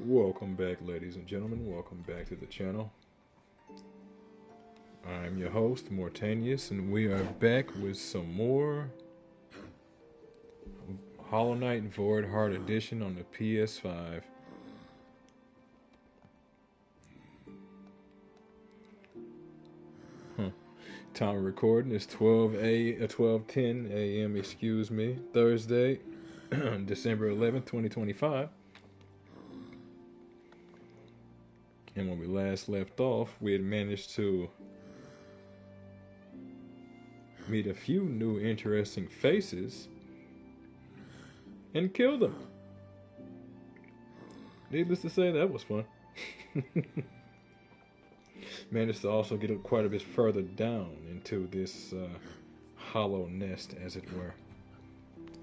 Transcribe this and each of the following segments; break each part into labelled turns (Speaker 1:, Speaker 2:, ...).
Speaker 1: Welcome back, ladies and gentlemen. Welcome back to the channel. I'm your host, Mortanius, and we are back with some more Hollow Knight VOIDHEART Edition on the PS5. Time of recording is 12:10 a.m. Excuse me, Thursday, December 11th, 2025. And when we last left off, we had managed to meet a few new interesting faces and kill them. Needless to say, that was fun. Managed to also get quite a bit further down into this hollow nest, as it were.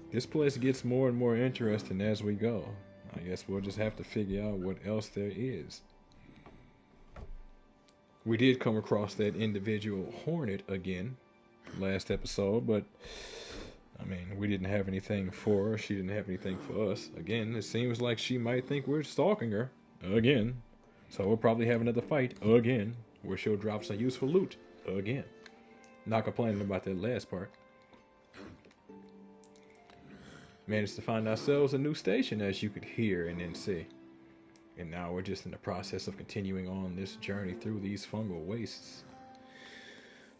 Speaker 1: This place gets more and more interesting as we go. I guess we'll just have to figure out what else there is. We did come across that individual hornet again last episode, but I mean, we didn't have anything for her. She didn't have anything for us. Again, it seems like she might think we're stalking her again. So we'll probably have another fight again, where she'll drop some useful loot again. Not complaining about that last part. Managed to find ourselves a new station, as you could hear and then see. And now we're just in the process of continuing on this journey through these fungal wastes.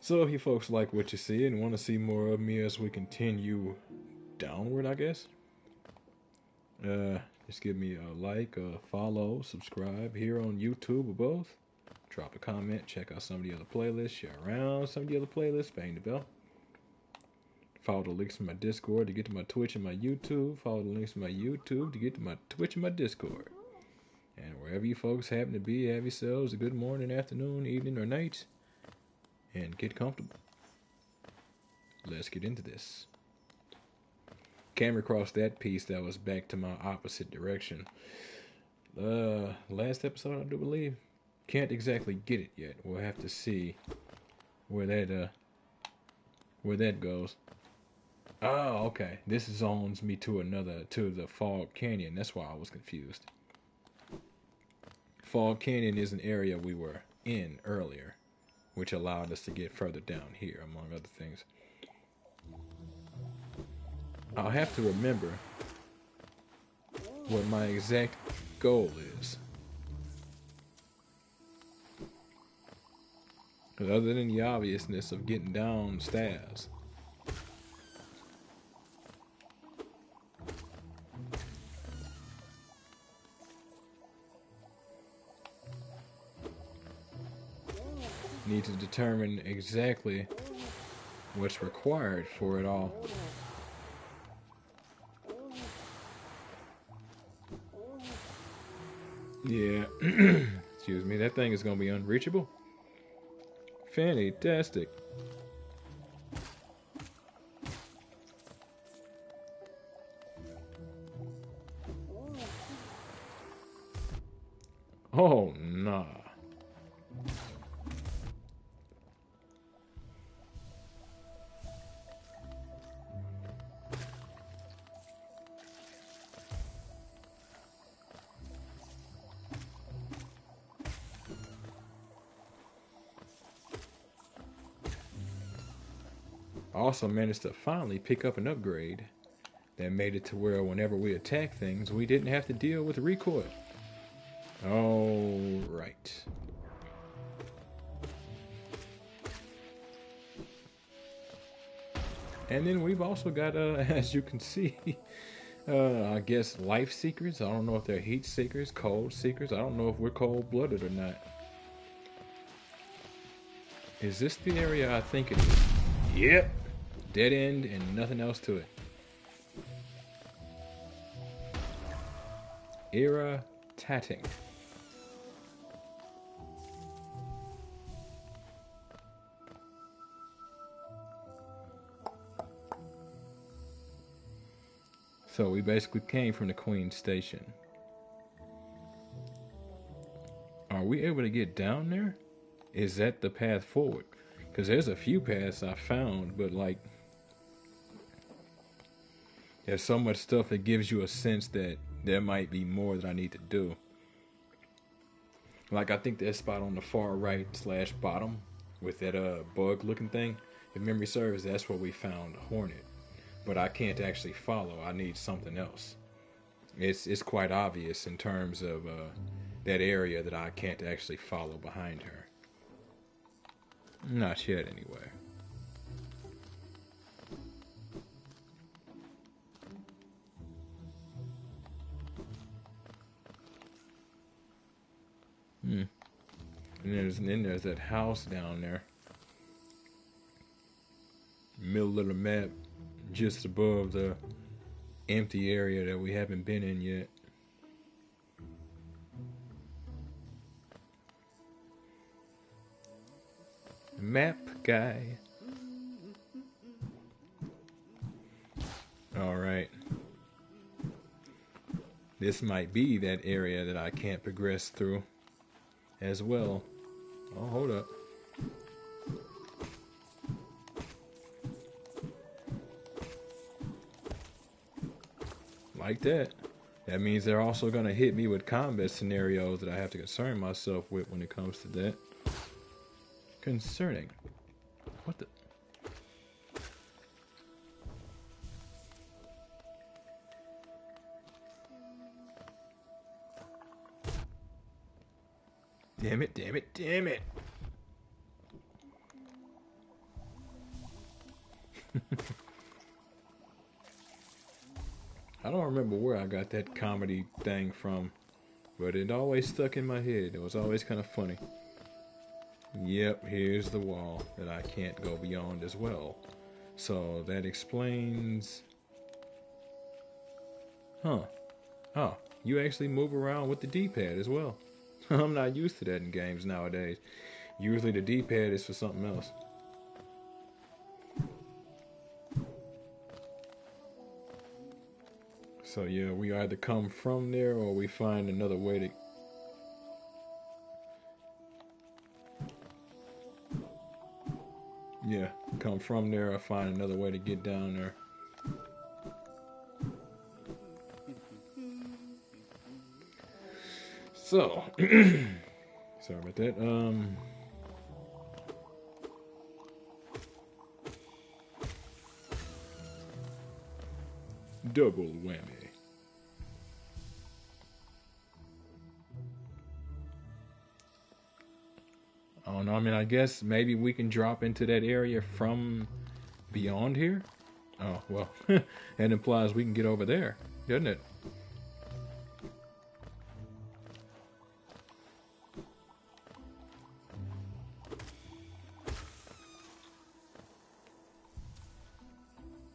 Speaker 1: So if you folks like what you see and want to see more of me as we continue downward, I guess, just give me a like, a follow, subscribe here on YouTube or both. Drop a comment, check out some of the other playlists, share around some of the other playlists, bang the bell. Follow the links to my Discord to get to my Twitch and my YouTube. Follow the links to my YouTube to get to my Twitch and my Discord. And wherever you folks happen to be, have yourselves a good morning, afternoon, evening, or night. And get comfortable. Let's get into this. Came across that piece that was back to my opposite direction. Last episode, I do believe. Can't exactly get it yet. We'll have to see where that goes. Oh, okay. This zones me to the Fog Canyon. That's why I was confused. Fog Canyon is an area we were in earlier, which allowed us to get further down here, among other things. I'll have to remember what my exact goal is. Because other than the obviousness of getting down stairs, need to determine exactly what's required for it all. Yeah, excuse me, that thing is going to be unreachable. Fantastic. Oh, nah. I also managed to finally pick up an upgrade that made it to where whenever we attack things, we didn't have to deal with recoil. All right. And then we've also got, as you can see, I guess life seekers. I don't know if they're heat seekers, cold seekers. I don't know if we're cold-blooded or not. Is this the area I think it is? Yep. Dead end and nothing else to it. Era tatting. So we basically came from the Queen's Station. Are we able to get down there? Is that the path forward? Because there's a few paths I found, but like, there's so much stuff that gives you a sense that there might be more that I need to do. Like I think that spot on the far right slash bottom with that bug looking thing. If memory serves, that's where we found Hornet. But I can't actually follow. I need something else. It's quite obvious in terms of that area that I can't actually follow behind her. Not yet, anyway. And then there's that house down there. Middle of the map, just above the empty area that we haven't been in yet. Map guy. Alright. This might be that area that I can't progress through as well. Oh, hold up. Like that. That means they're also going to hit me with combat scenarios that I have to concern myself with when it comes to that. Concerning. What the? Damn it, damn it, damn it. I don't remember where I got that comedy thing from, but it always stuck in my head. It was always kind of funny. Yep, here's the wall that I can't go beyond as well. So that explains... Huh. Oh, you actually move around with the D-pad as well. I'm not used to that in games nowadays. Usually the D-pad is for something else. So yeah, we either come from there or we find another way to... Yeah, come from there or find another way to get down there. So, sorry about that. Double whammy. I don't know. I mean, I guess maybe we can drop into that area from beyond here. Oh, well, that implies we can get over there, doesn't it?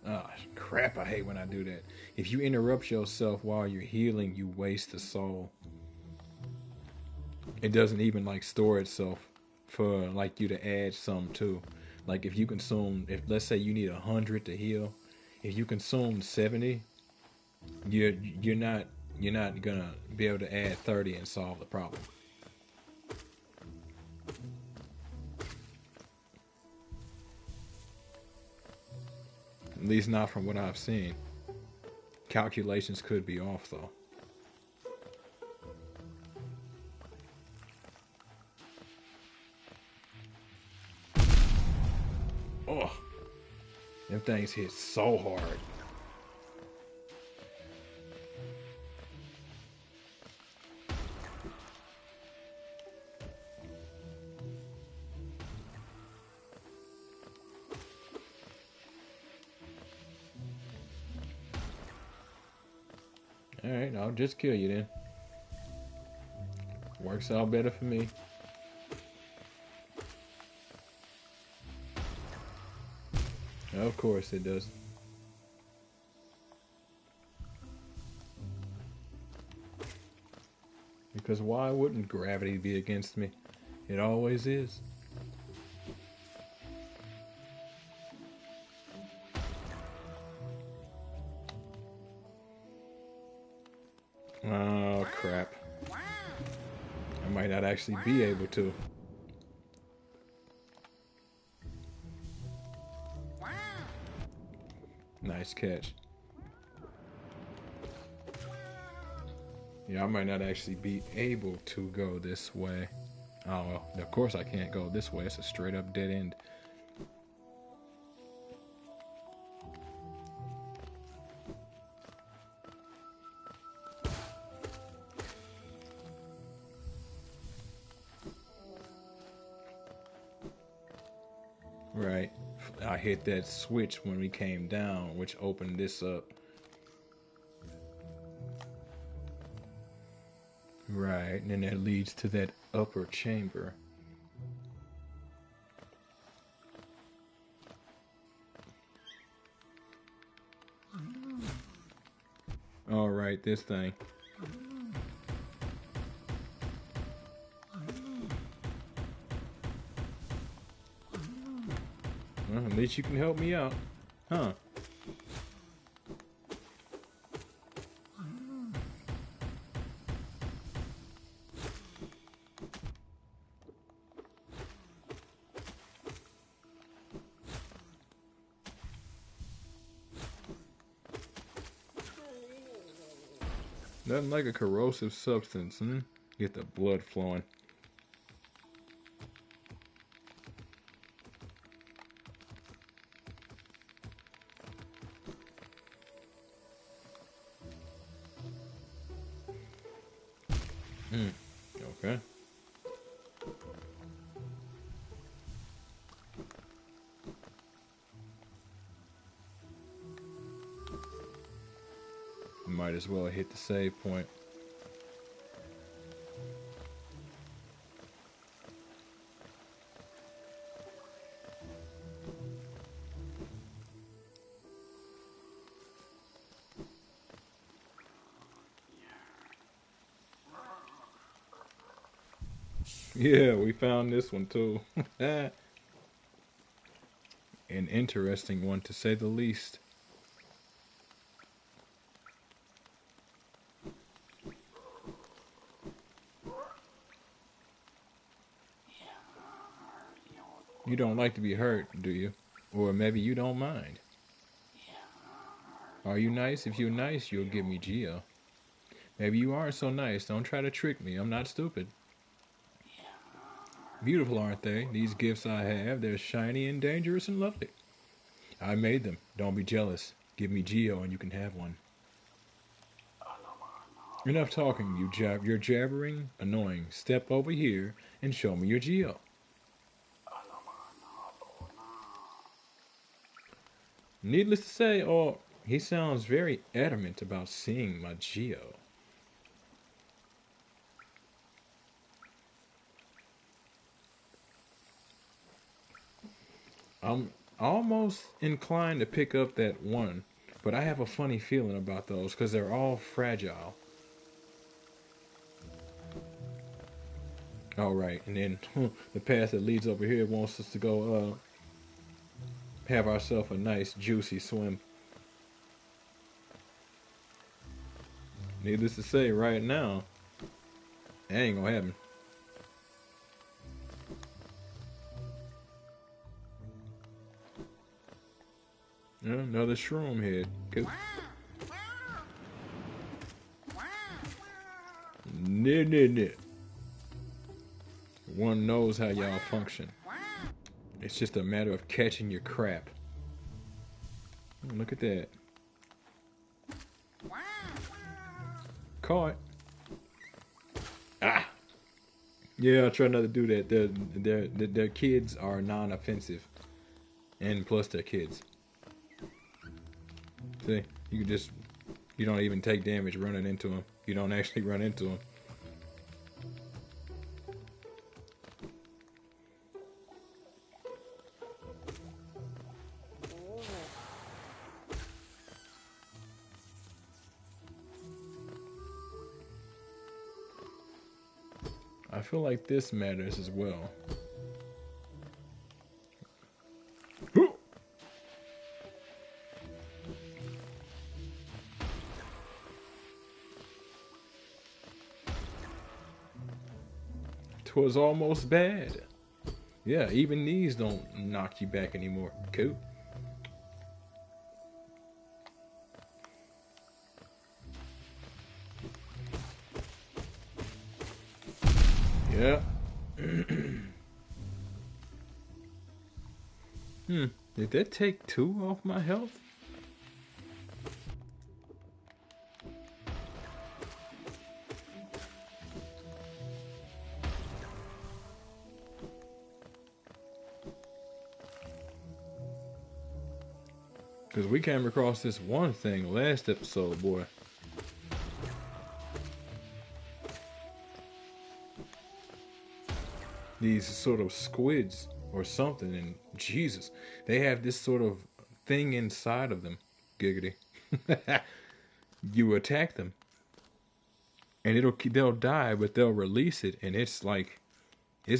Speaker 1: Ah, oh, crap, I hate when I do that. If you interrupt yourself while you're healing, you waste the soul. It doesn't even, like, store itself for, like, you to add some too. Like, if you consume, if let's say you need 100 to heal, if you consume 70, you're not gonna be able to add 30 and solve the problem. At least not from what I've seen. Calculations could be off though. Oh, them things hit so hard. Alright, I'll just kill you then. Works out better for me. Of course it does. Because why wouldn't gravity be against me? It always is. Oh, crap. I might not actually be able to. Nice catch. Yeah, I might not actually be able to go this way. Oh, well, of course I can't go this way. It's a straight up dead end. Right. I hit that switch when we came down, which opened this up. Right, and then that leads to that upper chamber. All right, this thing. Well, at least you can help me out. Huh. Nothing like a corrosive substance, Get the blood flowing. Okay. Might as well hit the save point. Yeah, we found this one too. An interesting one to say the least. You don't like to be hurt, do you? Or maybe you don't mind. Are you nice? If you're nice, you'll give me Geo. Maybe you aren't so nice. Don't try to trick me. I'm not stupid. Beautiful, aren't they? These gifts I have, they're shiny and dangerous and lovely. I made them. Don't be jealous. Give me Geo and you can have one. Enough talking, you're jabbering. Annoying. Step over here and show me your Geo. Needless to say, he sounds very adamant about seeing my Geo. I'm almost inclined to pick up that one, but I have a funny feeling about those because they're all fragile. All right, and then the path that leads over here wants us to go have ourselves a nice juicy swim. Needless to say, right now, that ain't gonna happen. Yeah, another shroom head. Cool. Nah. One knows how y'all function. It's just a matter of catching your crap. Look at that. Caught. Ah! Yeah, I'll try not to do that. Their kids are non-offensive. And plus they're kids. See? You don't even take damage running into them. You don't actually run into them. I feel like this matters as well. Twas almost bad. Yeah, even these don't knock you back anymore. Cool. Yeah. Did that take 2 off my health? Because we came across this one thing last episode, boy. These sort of squids or something, and Jesus, they have this sort of thing inside of them. Giggity. You attack them, and they'll die, but they'll release it, and it's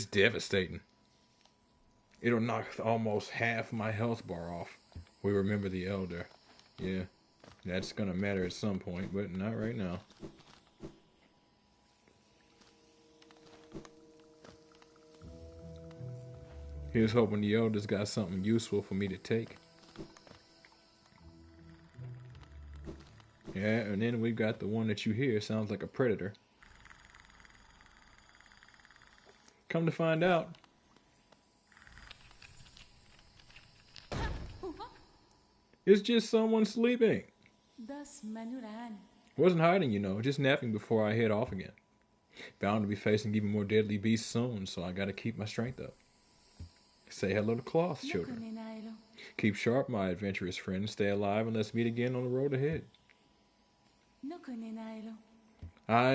Speaker 1: devastating. It'll knock almost half my health bar off. We remember the elder. Yeah, that's gonna matter at some point, but not right now. Here's hoping the elder's got something useful for me to take. Yeah, and then we got the one that you hear sounds like a predator. Come to find out, it's just someone sleeping. Wasn't hiding, just napping before I head off again. Bound to be facing even more deadly beasts soon, so I gotta keep my strength up. Say hello to Cloth, children. Keep sharp, my adventurous friends. Stay alive and let's meet again on the road ahead.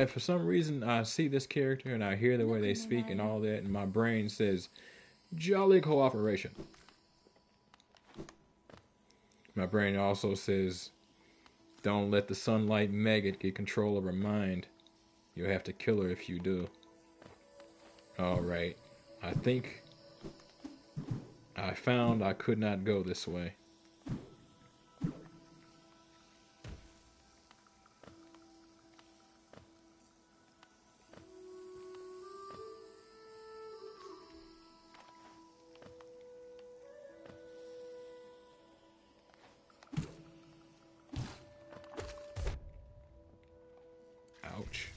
Speaker 1: For some reason, I see this character and I hear the way they speak and all that, and my brain says, jolly cooperation. My brain also says, don't let the sunlight maggot get control of her mind. You'll have to kill her if you do. Alright, I think I found I could not go this way. Ouch.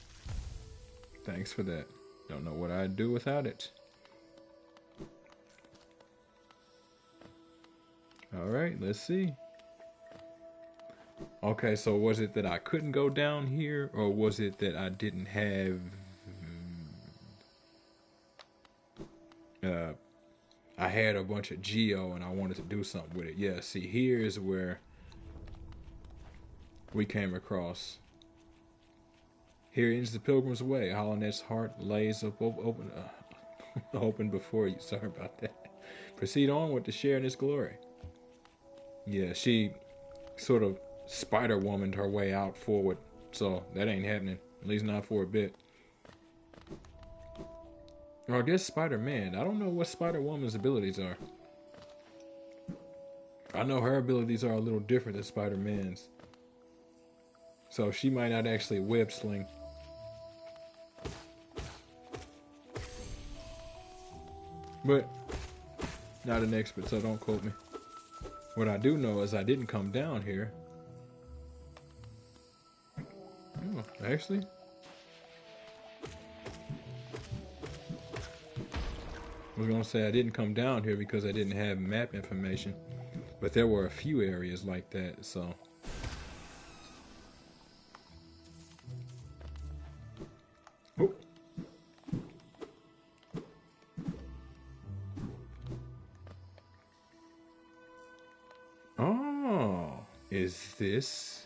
Speaker 1: Thanks for that. Don't know what I'd do without it. Alright, let's see. Okay, so was it that I couldn't go down here, or was it that I didn't have... I had a bunch of Geo and I wanted to do something with it. Yeah, see, here's where we came across. Here ends the Pilgrim's Way. Hollandet's heart lays open before you. Sorry about that. Proceed onward to share in its glory. Yeah, she sort of Spider-Womaned her way out forward, so that ain't happening. At least not for a bit. Or I guess Spider-Man. I don't know what Spider-Woman's abilities are. I know her abilities are a little different than Spider-Man's. So she might not actually web sling. But not an expert, so don't quote me. What I do know is I didn't come down here. Oh, actually. I was going to say I didn't come down here because I didn't have map information. But there were a few areas like that, so... Oh. Oh, is this...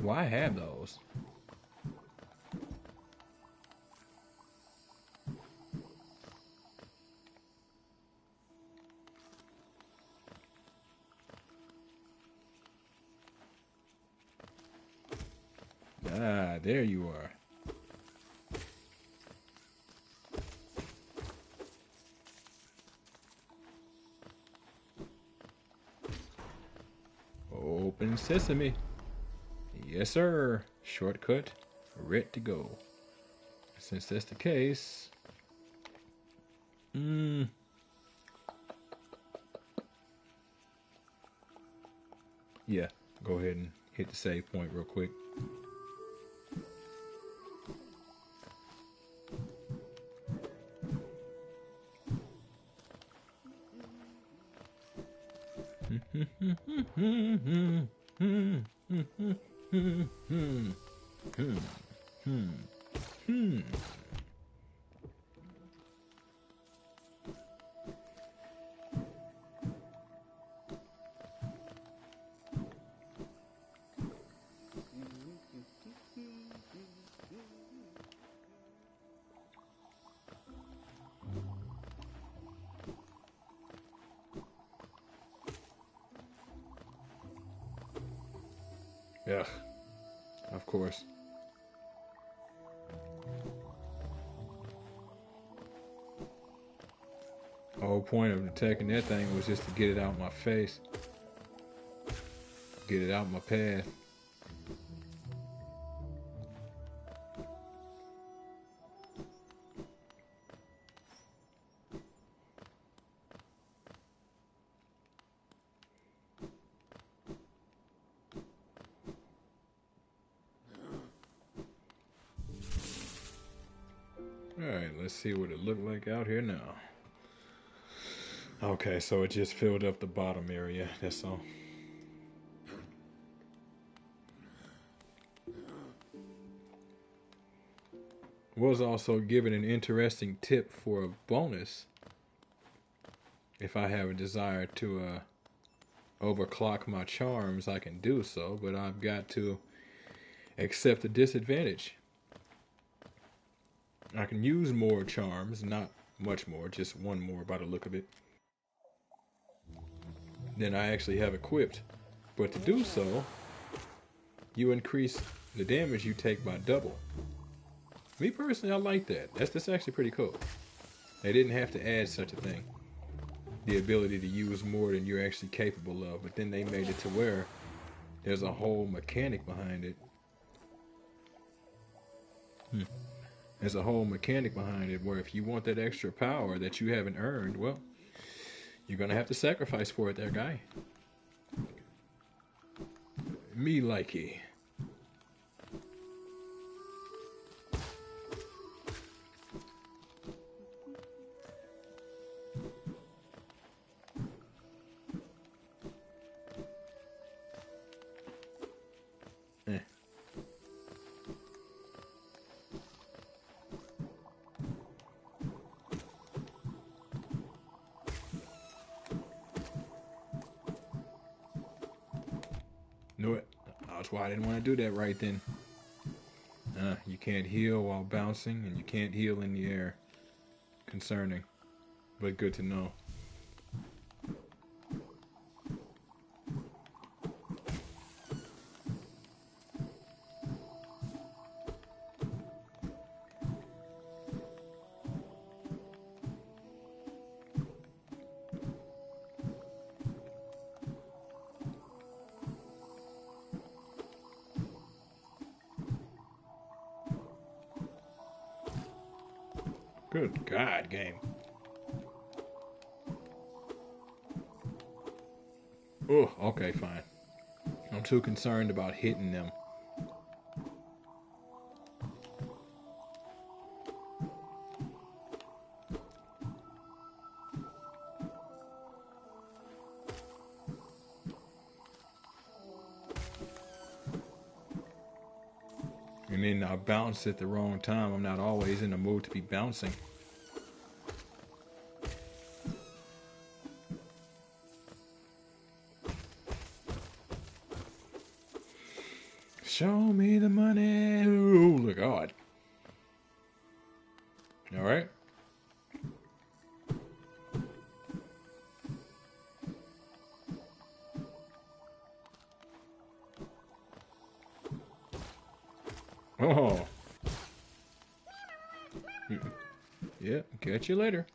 Speaker 1: Why have those? Ah, there you are. Open sesame. Yes, sir. Shortcut. Ready to go. Since that's the case... Yeah. Go ahead and hit the save point real quick. Yeah, of course. The whole point of attacking that thing was just to get it out my face. Get it out my path. Alright, let's see what it looked like out here now. Okay, so it just filled up the bottom area, that's all. Was also given an interesting tip for a bonus. If I have a desire to overclock my charms, I can do so, but I've got to accept the disadvantage. I can use more charms, not much more, just one more by the look of it, than I actually have equipped. But to do so, you increase the damage you take by double. Me personally, I like that. That's actually pretty cool. They didn't have to add such a thing. The ability to use more than you're actually capable of, but then they made it to where there's a whole mechanic behind it. There's a whole mechanic behind it where if you want that extra power that you haven't earned, well, you're gonna have to sacrifice for it there, guy. Me likey. Knew it. That's why I didn't want to do that right then. You can't heal while bouncing, and you can't heal in the air. Concerning, but good to know. Good God, game. Oh, okay, fine. I'm too concerned about hitting them. And then I bounce at the wrong time. I'm not always in the mood to be bouncing. Show me the money. Oh, look, God. All right. Oh. Yeah, catch you later.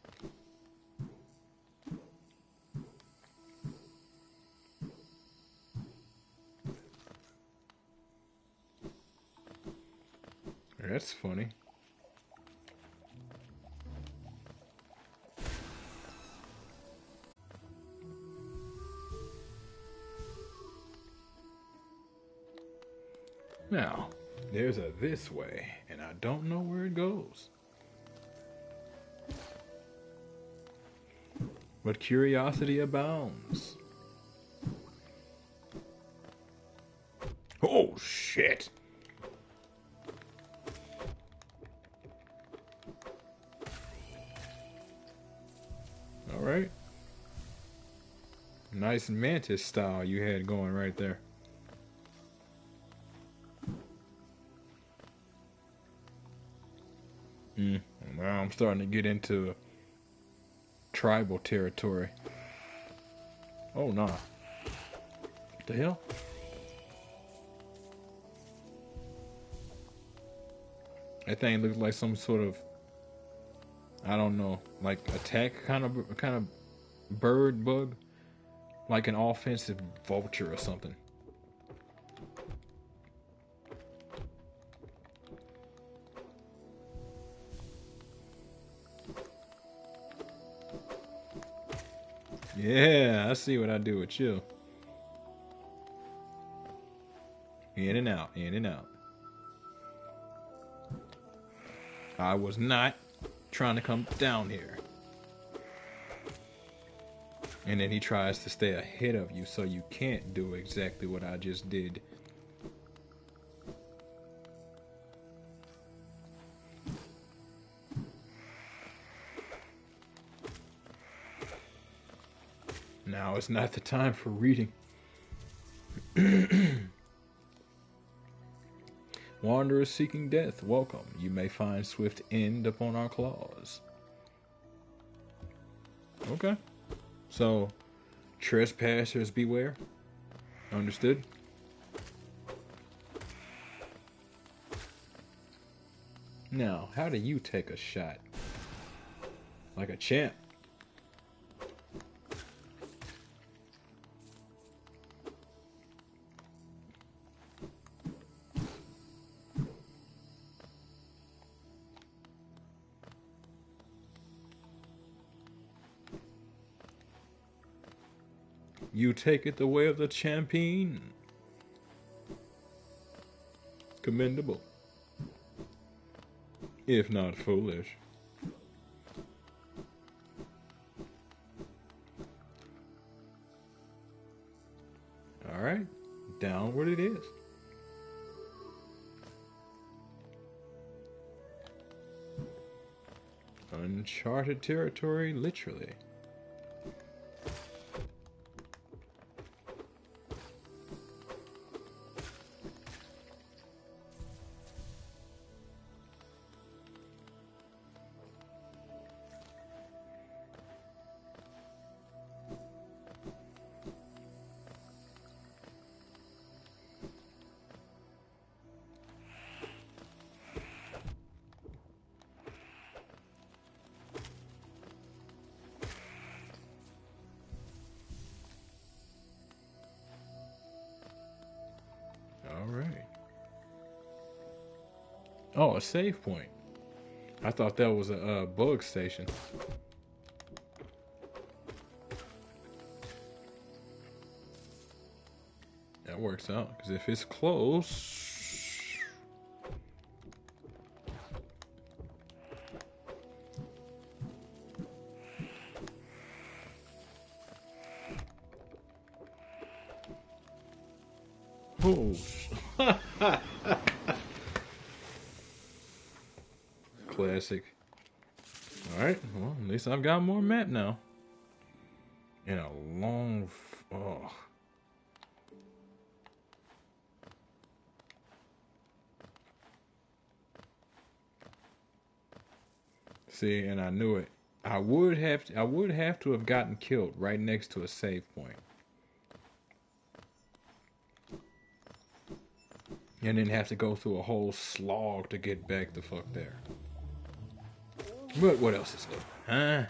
Speaker 1: That's funny. Now, there's a this way, and I don't know where it goes. But curiosity abounds. Oh, shit! Alright. Nice mantis style you had going right there. Now I'm starting to get into tribal territory. Oh, nah. What the hell? That thing looks like some sort of, I don't know, like attack kind of bird bug, like an offensive vulture or something. Yeah, I see what I do with you. In and out, in and out. I was not trying to come down here. And then he tries to stay ahead of you, so you can't do exactly what I just did. Now is not the time for reading. Wanderers seeking death, welcome. You may find swift end upon our claws. Okay. So, trespassers beware. Understood? Now, how do you take a shot? Like a champ. You take it the way of the champion. Commendable. If not foolish. Alright, downward it is. Uncharted territory, literally. Alright. Oh, a save point. I thought that was a bug station. That works out, because if it's close... Oh. Classic. Alright, well, at least I've got more map now. And a long... Oh. See, and I knew it. I would have to have gotten killed right next to a save point. And then have to go through a whole slog to get back the fuck there. But what else is new? Huh?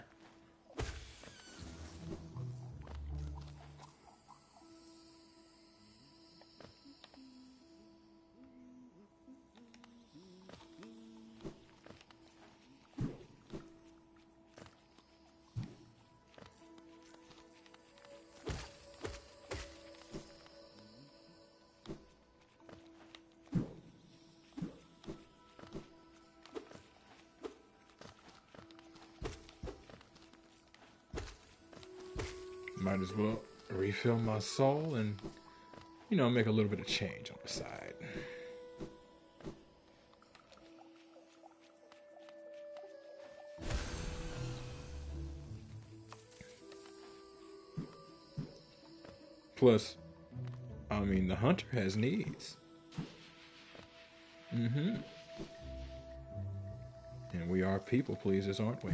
Speaker 1: Might as well refill my soul and, you know, make a little bit of change on the side. Plus, I mean, the hunter has needs. Mm-hmm. And we are people pleasers, aren't we?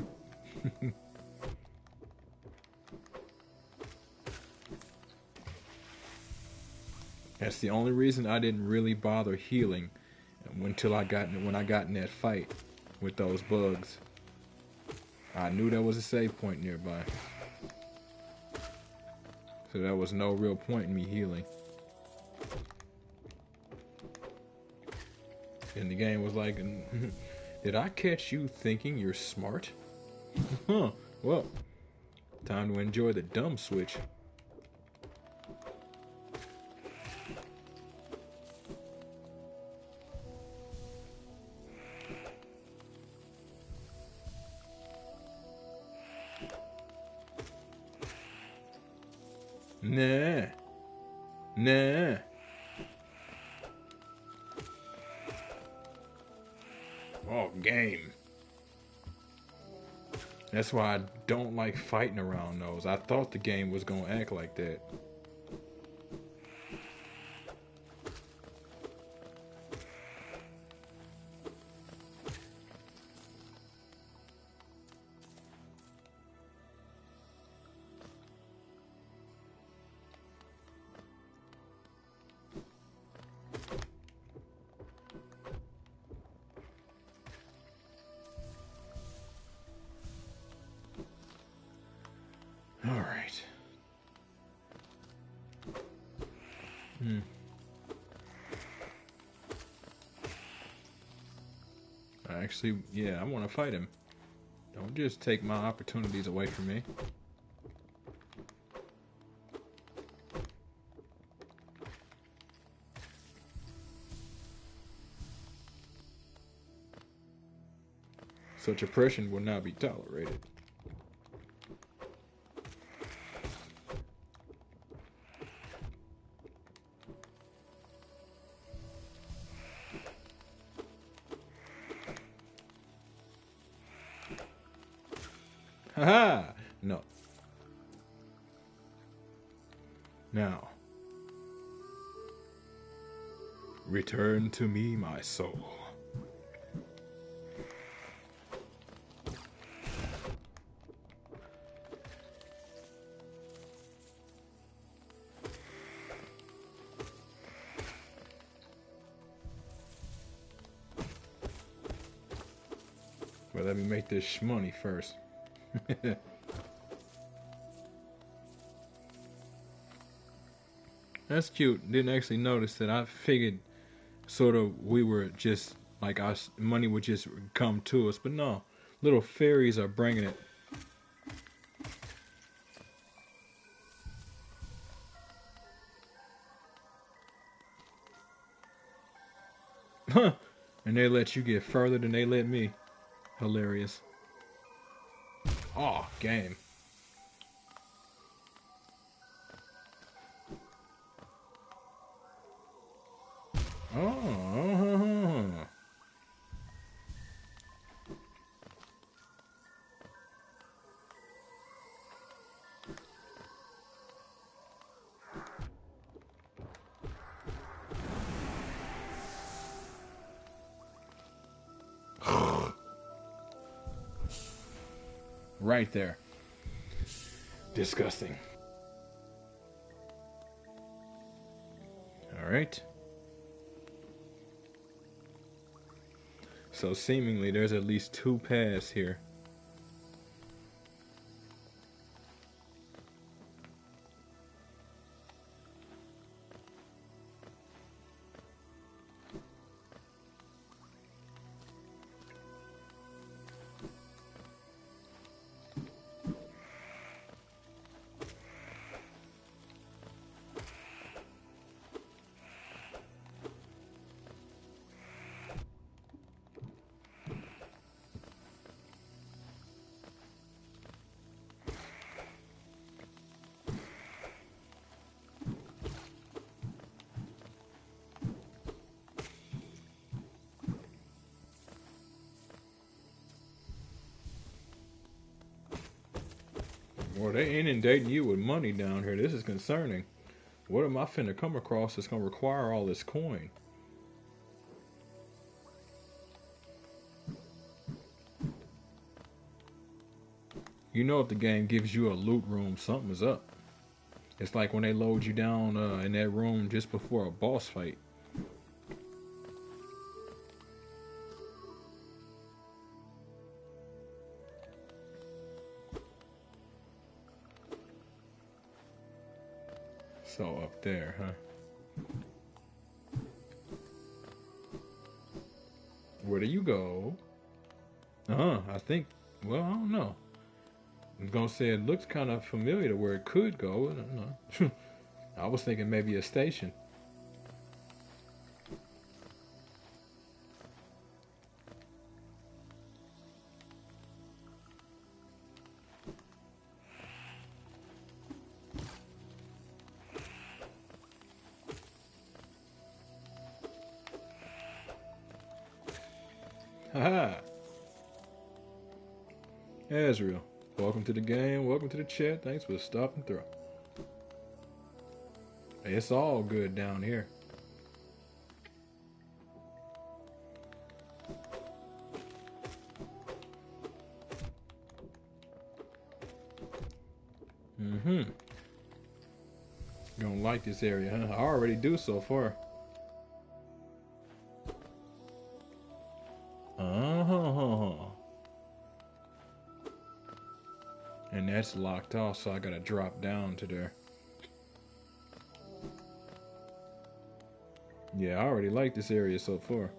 Speaker 1: That's the only reason I didn't really bother healing until when I got in that fight with those bugs. I knew there was a save point nearby. So there was no real point in me healing. And the game was like, did I catch you thinking you're smart? Huh, well, time to enjoy the dumb switch. Nah. Nah. Oh, game. That's why I don't like fighting around those. I thought the game was gonna act like that. All right. Actually, yeah, I want to fight him. Don't just take my opportunities away from me. Such oppression will not be tolerated. Haha! No. Now, return to me, my soul. Well, let me make this shmoney first. That's cute. Didn't actually notice that. I figured sort of we were just like our money would just come to us, but no. Little fairies are bringing it. Huh. And they let you get further than they let me. Hilarious. Oh, game. Oh. Right there. Disgusting. All right. So seemingly there's at least 2 paths here. Well, they inundating you with money down here. This is concerning. What am I finna come across that's gonna require all this coin? You know if the game gives you a loot room, something's up. It's like when they load you down in that room just before a boss fight. So up there, huh? Where do you go? I think, well, I don't know. I'm gonna say it looks kind of familiar to where it could go. I don't know. I was thinking maybe a station. Haha. Azrael, welcome to the game. Welcome to the chat. Thanks for stopping through. It's all good down here. Mm-hmm. Gonna like this area, huh? I already do so far. Uh-huh. And that's locked off, so I gotta drop down to there. Yeah, I already like this area so far.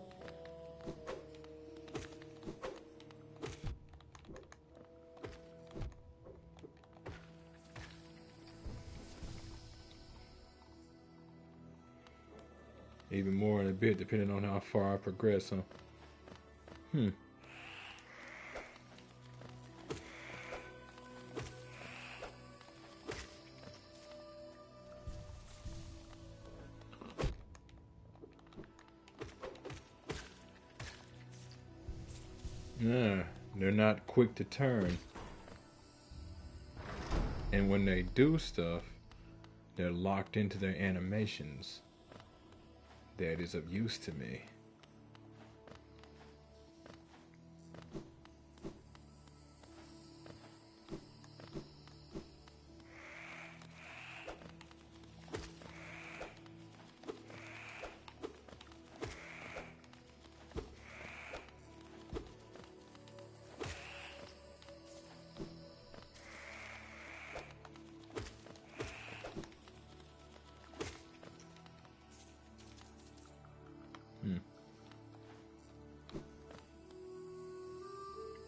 Speaker 1: Even more in a bit, depending on how far I progress, huh? Yeah, they're not quick to turn. And when they do stuff, they're locked into their animations. That is of use to me.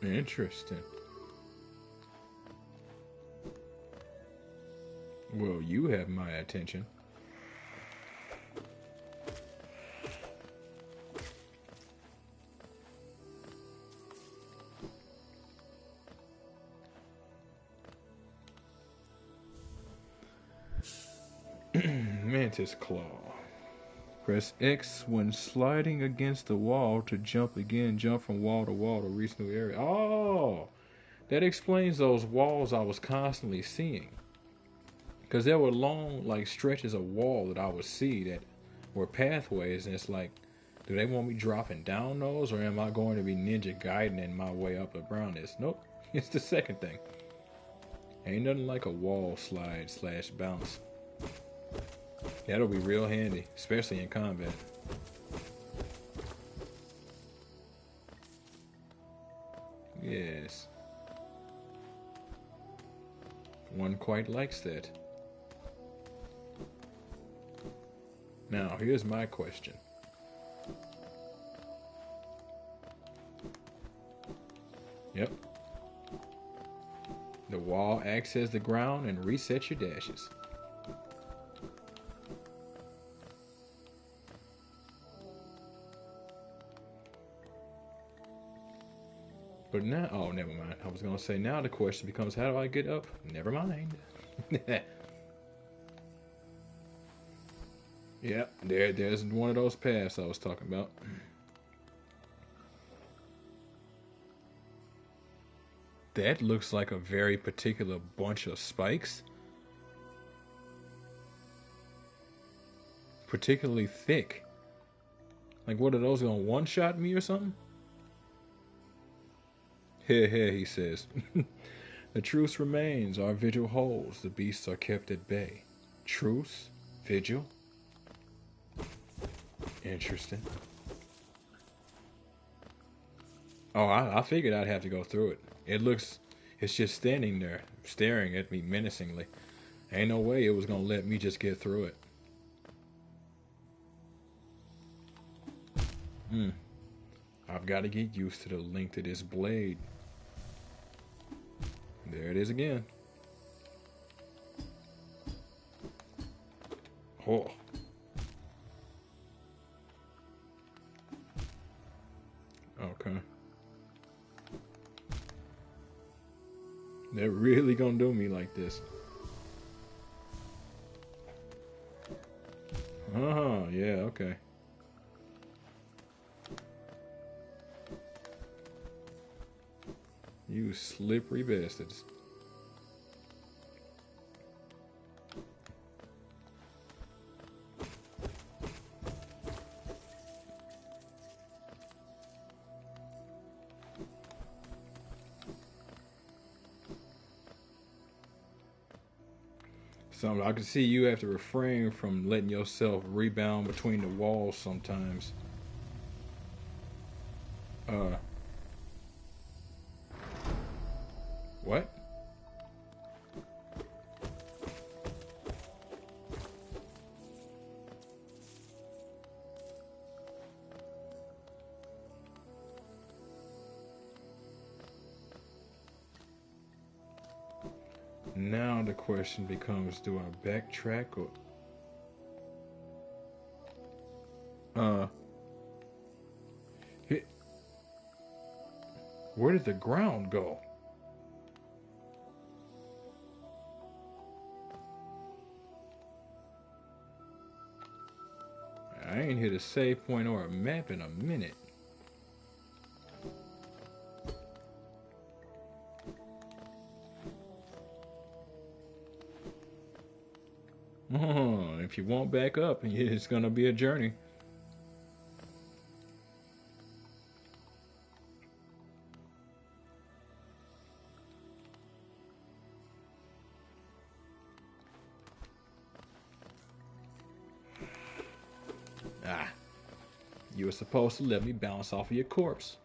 Speaker 1: Interesting. Well, you have my attention. Mantis Claw. Press X when sliding against the wall to jump again. Jump from wall to reach new area. Oh, that explains those walls I was constantly seeing. Because there were long, like, stretches of wall that I would see that were pathways, and it's like, do they want me dropping down those, or am I going to be ninja guiding my way up around this? Nope, it's the second thing. Ain't nothing like a wall slide / bounce. That'll be real handy, especially in combat. Yes. One quite likes that. Now, here's my question. Yep. The wall acts as the ground and resets your dashes. But now, oh, never mind. I was going to say, now the question becomes, how do I get up? Never mind. Yep, there's one of those paths I was talking about. That looks like a very particular bunch of spikes. Particularly thick. Like, what are those gonna one-shot me or something? Here, here, he says. The truce remains, our vigil holds, the beasts are kept at bay. Truce? Vigil? Interesting. Oh, I figured I'd have to go through it. It's just standing there, staring at me menacingly. Ain't no way it was gonna let me just get through it. I've got to get used to the length of this blade. There it is again. Oh. Okay. They're really gonna do me like this. Yeah, okay. You slippery bastards. So I can see you have to refrain from letting yourself rebound between the walls sometimes. What? Now the question becomes, do I backtrack or... Where did the ground go? I ain't hit a save point or a map in a minute. Oh, if you won't back up, it's gonna be a journey. Ah, you were supposed to let me bounce off of your corpse.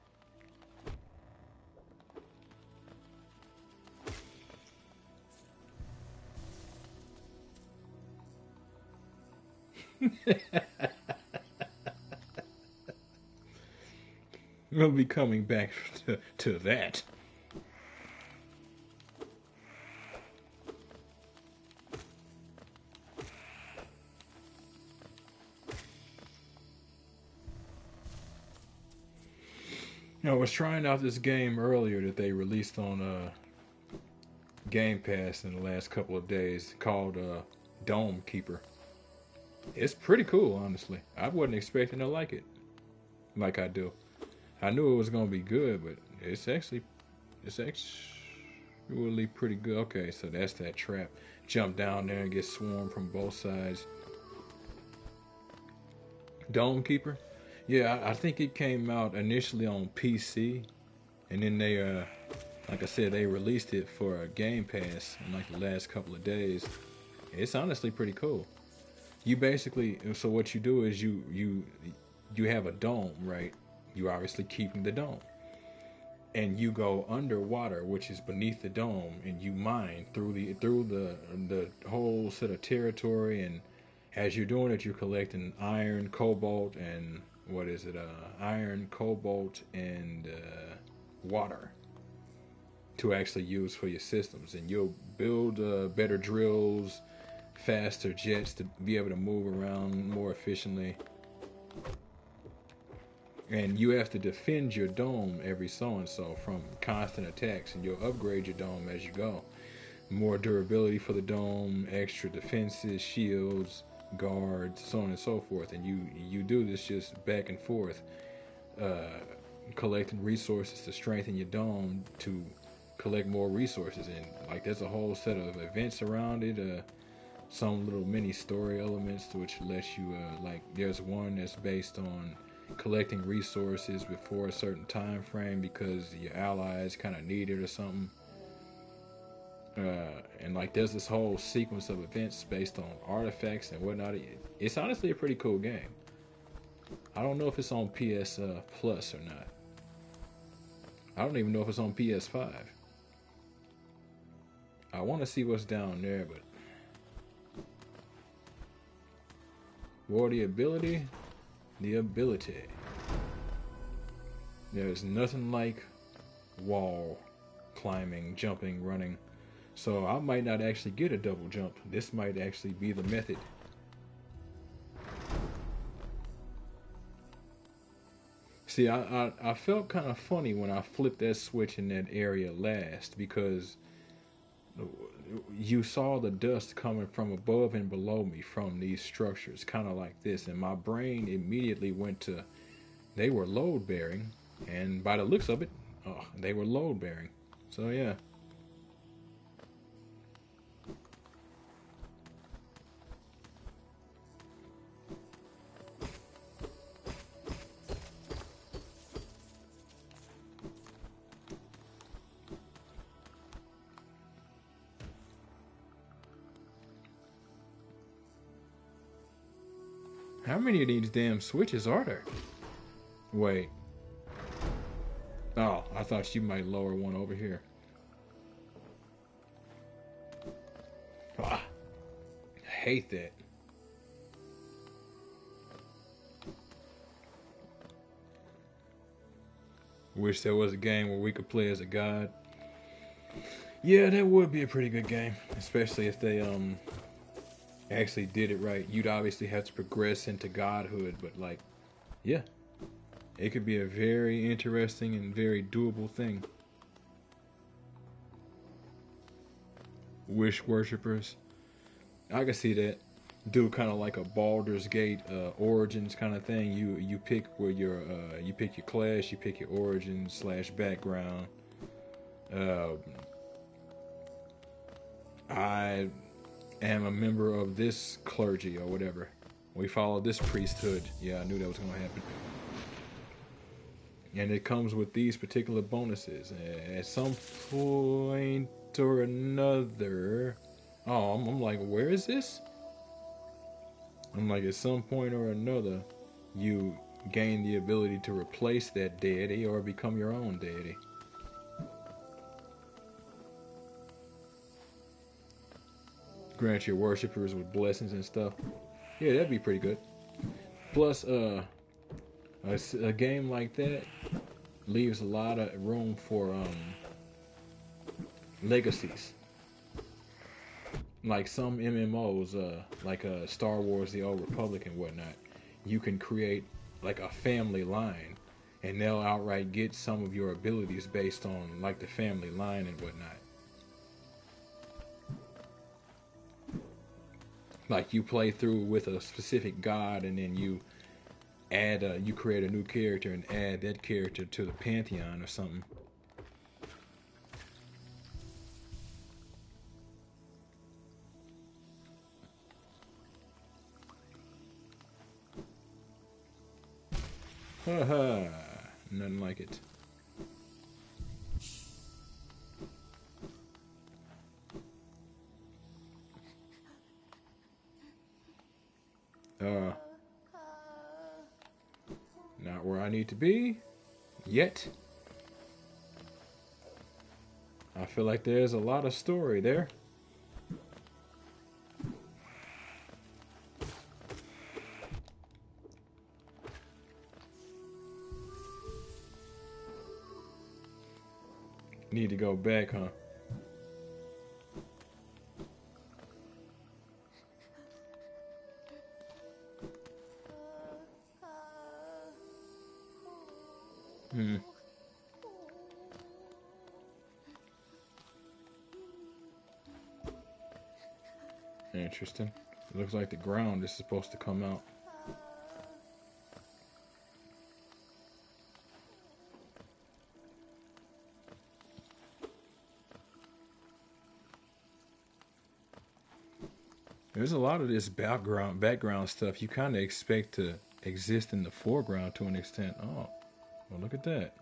Speaker 1: We'll be coming back to that. I was trying out this game earlier that they released on Game Pass in the last couple of days called Dome Keeper. It's pretty cool, honestly. I wasn't expecting to like it like I do. I knew it was gonna be good, but it's actually pretty good. Okay, so that's that trap. Jump down there and get swarmed from both sides. Dome Keeper? Yeah, I think it came out initially on PC, and then they, like I said, they released it for a Game Pass in like the last couple of days. It's honestly pretty cool. You basically, so what you do is you have a dome, right? You obviously keeping the dome, and you go underwater, which is beneath the dome, and you mine through the whole set of territory. And as you're doing it, you're collecting iron, cobalt, and what is it? Iron, cobalt, and water to actually use for your systems. And you'll build better drills, faster jets to be able to move around more efficiently. And you have to defend your dome every so and so from constant attacks, and you'll upgrade your dome as you go. More durability for the dome, extra defenses, shields, guards, so on and so forth. And you do this just back and forth, collecting resources to strengthen your dome to collect more resources, and like there's a whole set of events around it. Some little mini story elements to which lets you like there's one that's based on collecting resources before a certain time frame because your allies kind of need it or something. And like there's this whole sequence of events based on artifacts and whatnot. It's honestly a pretty cool game. I don't know if it's on PS Plus or not. I don't even know if it's on PS5. I want to see what's down there, but for the ability, there's nothing like wall climbing, jumping, running. So I might not actually get a double jump. This might actually be the method. See, I felt kind of funny when I flipped that switch in that area last because you saw the dust coming from above and below me from these structures, kind of like this, and my brain immediately went to they were load bearing, and by the looks of it, they were load bearing. So yeah. How many of these damn switches are there? Wait. Oh, I thought you might lower one over here. Ah, I hate that. Wish there was a game where we could play as a god. Yeah, that would be a pretty good game, especially if they actually did it right. You'd obviously have to progress into godhood, but like, yeah, it could be a very interesting and very doable thing. Wish worshippers, I can see that. Do kind of like a Baldur's Gate origins kind of thing. You pick where you pick your class, you pick your origin / background. I am a member of this clergy or whatever. We follow this priesthood. Yeah, I knew that was going to happen. And it comes with these particular bonuses. At some point or another. Oh, I'm like, where is this? I'm like, at some point or another, you gain the ability to replace that deity or become your own deity. Grant your worshippers with blessings and stuff. Yeah, that'd be pretty good. Plus, a game like that leaves a lot of room for legacies. Like some MMOs, like Star Wars: The Old Republic and whatnot, you can create like a family line, and they'll outright get some of your abilities based on like the family line and whatnot. Like you play through with a specific god, and then you you create a new character and add that character to the pantheon or something. Haha, nothing like it. Not where I need to be yet. I feel like there's a lot of story there. Need to go back, huh? Interesting. It looks like the ground is supposed to come out. There's a lot of this background stuff you kind of expect to exist in the foreground to an extent. Oh, well, look at that.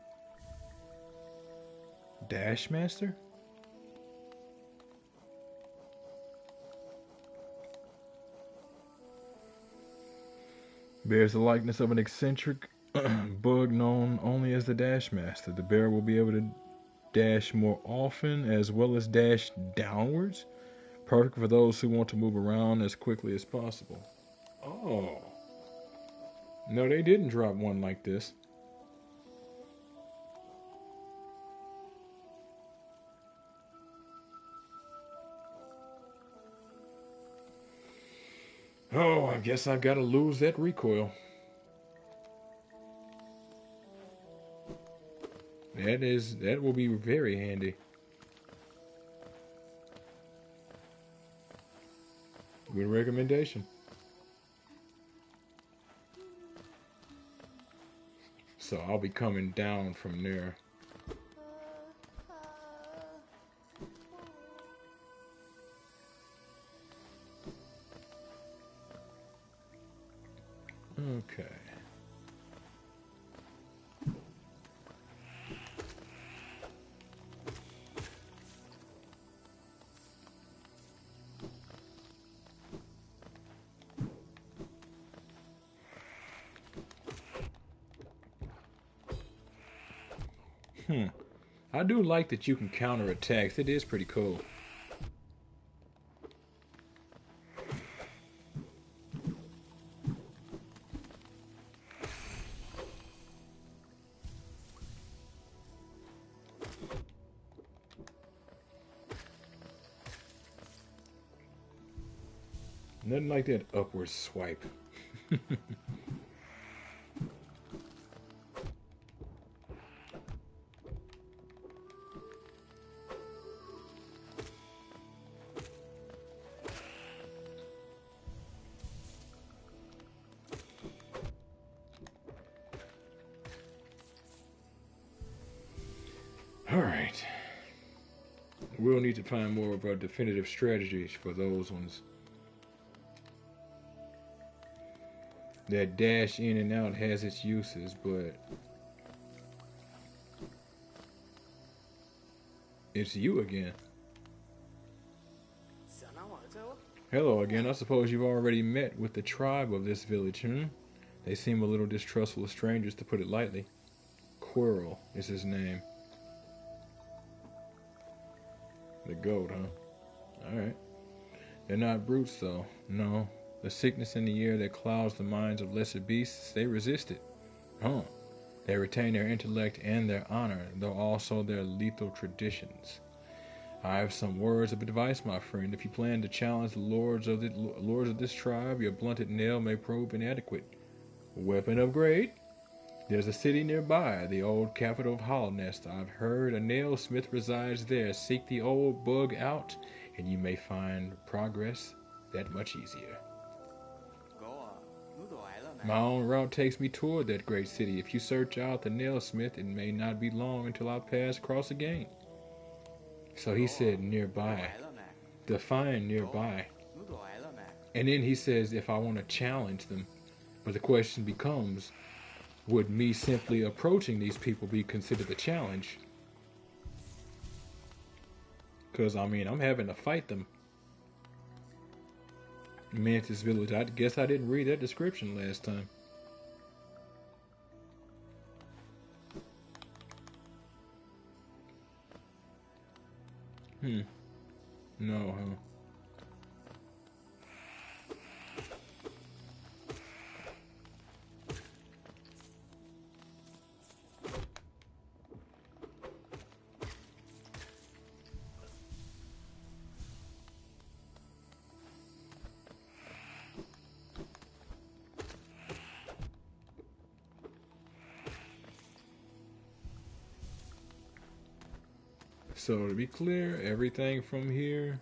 Speaker 1: Dash Master? Bears the likeness of an eccentric bug known only as the Dash Master. The bear will be able to dash more often as well as dash downwards. Perfect for those who want to move around as quickly as possible. Oh. No, they didn't drop one like this. Oh, I guess I've got to lose that recoil. That will be very handy. Good recommendation. So I'll be coming down from there. Okay. I do like that you can counter attacks. It is pretty cool. Nothing like that upward swipe. Alright. We'll need to find more of our definitive strategies for those ones. That dash in and out has its uses, but it's you again. Hello again. I suppose you've already met with the tribe of this village, They seem a little distrustful of strangers, to put it lightly. Quirrell is his name. The goat, huh? Alright. They're not brutes, though. No. The sickness in the air that clouds the minds of lesser beasts, they resist it. They retain their intellect and their honor, though also their lethal traditions. I have some words of advice, my friend. If you plan to challenge the lords of this tribe, your blunted nail may prove inadequate. Weapon upgrade? There's a city nearby, the old capital of Hollownest. I've heard a nailsmith resides there. Seek the old bug out, and you may find progress that much easier. My own route takes me toward that great city. If you search out the nailsmith, it may not be long until our paths cross again. So he said nearby. Define nearby. And then he says if I want to challenge them. But the question becomes, would me simply approaching these people be considered a challenge? Because, I mean, I'm having to fight them. Mantis Village. I guess I didn't read that description last time. No, huh? So to be clear, everything from here.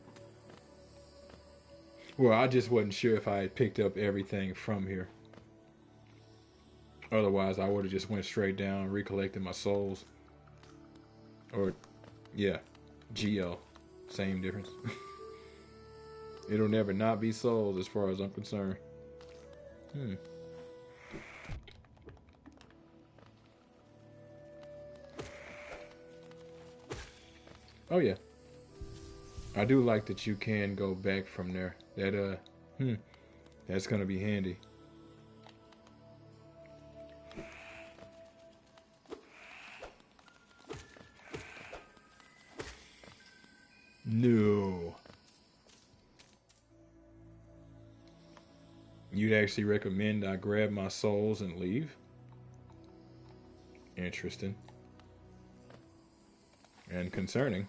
Speaker 1: Well, I just wasn't sure if I had picked up everything from here. Otherwise, I would have just went straight down, recollected my souls. Or, yeah, GL, same difference. It'll never not be souls as far as I'm concerned. Oh yeah. I do like that you can go back from there. That's gonna be handy. No. You'd actually recommend I grab my souls and leave? Interesting. And concerning.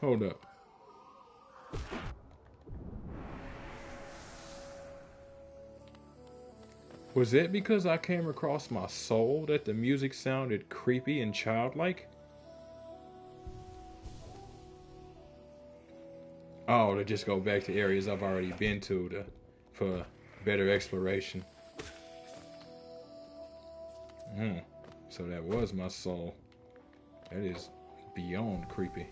Speaker 1: Hold up. Was it because I came across my soul that the music sounded creepy and childlike? Oh, to just go back to areas I've already been to for better exploration. So that was my soul. That is beyond creepy.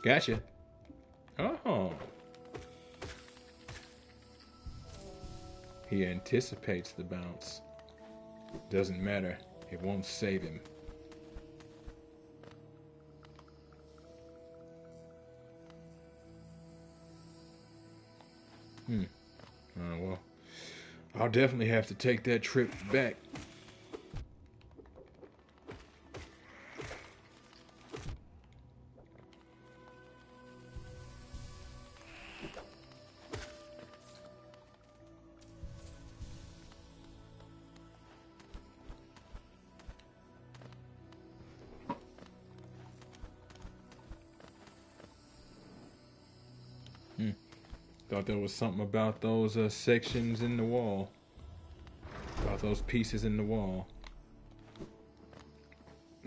Speaker 1: Gotcha. Oh. He anticipates the bounce. Doesn't matter. It won't save him. Well, I'll definitely have to take that trip back. Thought there was something about those sections in the wall. About those pieces in the wall.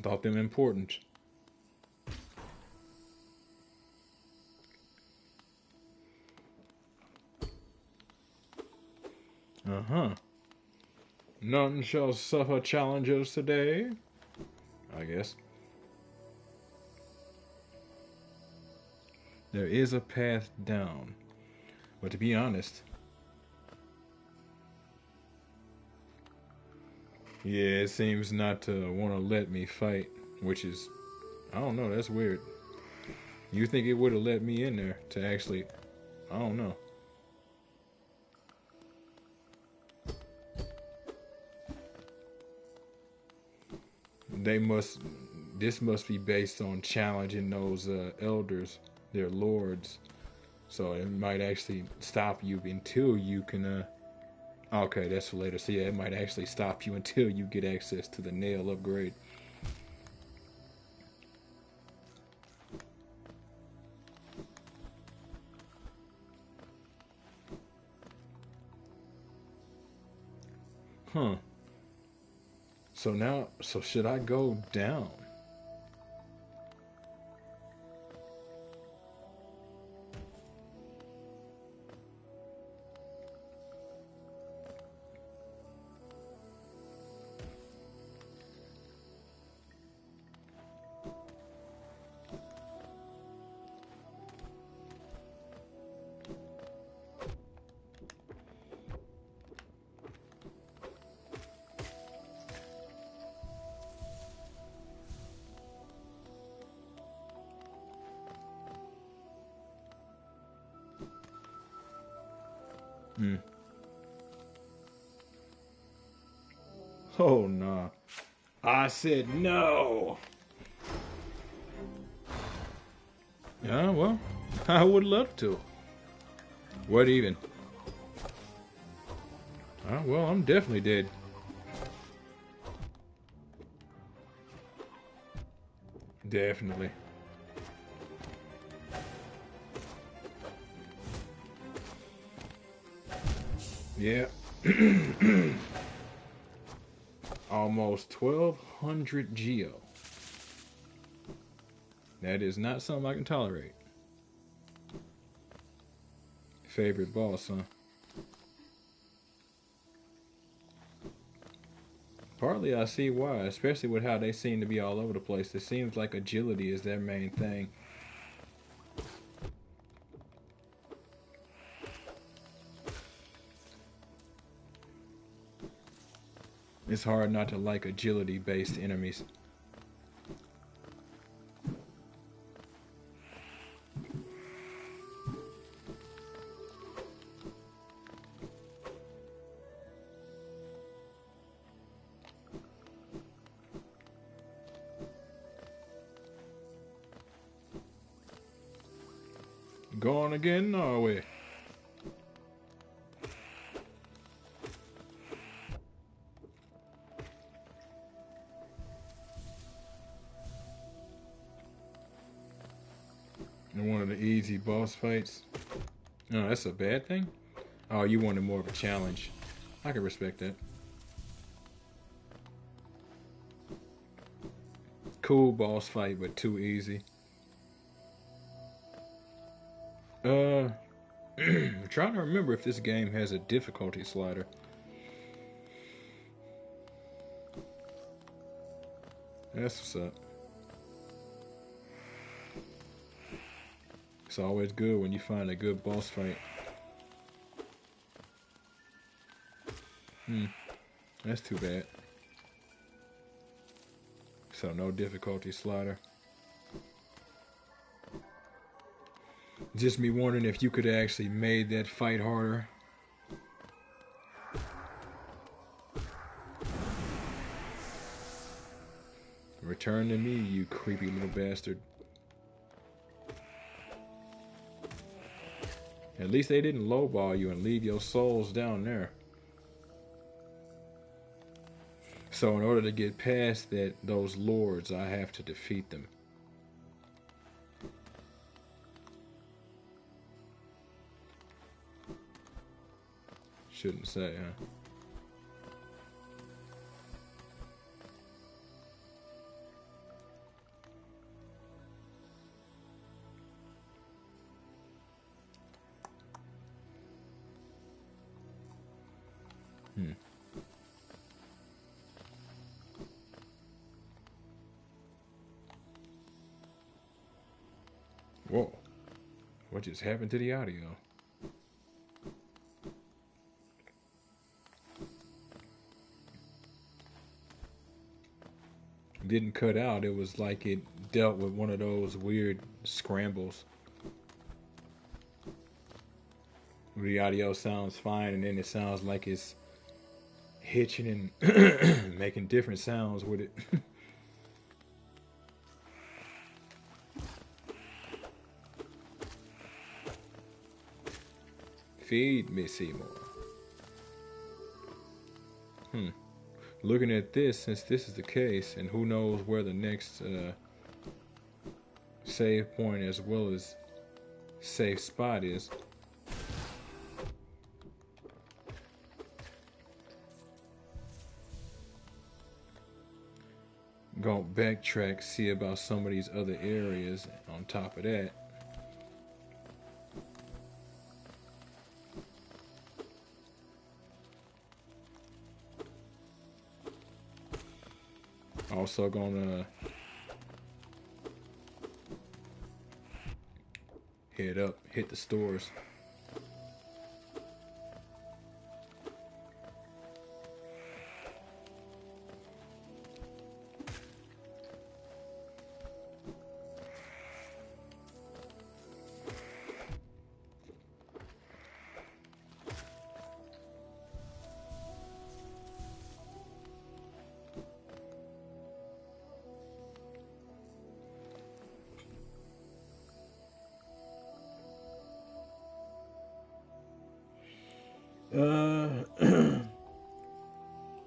Speaker 1: Thought them important. None shall suffer challenges today, I guess. There is a path down. But to be honest, yeah, it seems not to want to let me fight, which is, I don't know, that's weird. You think it would have let me in there to actually, I don't know. This must be based on challenging those elders, their lords. So it might actually stop you until you can, okay, that's for later. So yeah, it might actually stop you until you get access to the nail upgrade. So should I go down? Oh, nah. I said no. Yeah, well, I would love to. What even? Well, I'm definitely dead. Definitely. Yeah. Almost 1200 geo. That is not something I can tolerate. Favorite boss, huh? Partly I see why, especially with how they seem to be all over the place. It seems like agility is their main thing. It's hard not to like agility-based enemies. Going again, are we? In one of the easy boss fights. No, that's a bad thing? Oh, you wanted more of a challenge. I can respect that. Cool boss fight, but too easy. I'm trying to remember if this game has a difficulty slider. That's what's up. It's always good when you find a good boss fight. That's too bad. So no difficulty slider. Just me wondering if you could have actually made that fight harder. Return to me, you creepy little bastard. At least they didn't lowball you and leave your souls down there. So in order to get past those lords, I have to defeat them. Shouldn't say, huh? Whoa. What just happened to the audio? It didn't cut out. It was like it dealt with one of those weird scrambles. Where the audio sounds fine and then it sounds like it's hitching and making different sounds with it. Feed me, Seymour. Looking at this, since this is the case, and who knows where the next save point as well as safe spot is. Go backtrack, see about some of these other areas on top of that. Also gonna head up, hit the stores.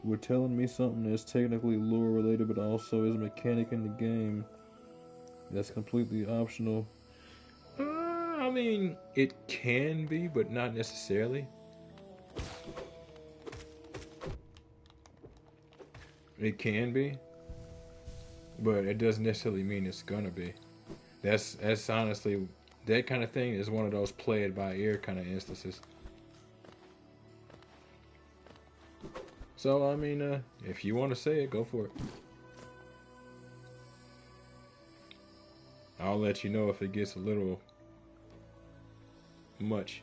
Speaker 1: We're telling me something that's technically lore related, but also is a mechanic in the game that's completely optional. I mean, it can be, but not necessarily. It can be, but it doesn't necessarily mean it's gonna be. That's honestly, that kind of thing is one of those play it by ear kind of instances. So I mean, if you want to say it, go for it. I'll let you know if it gets a little much.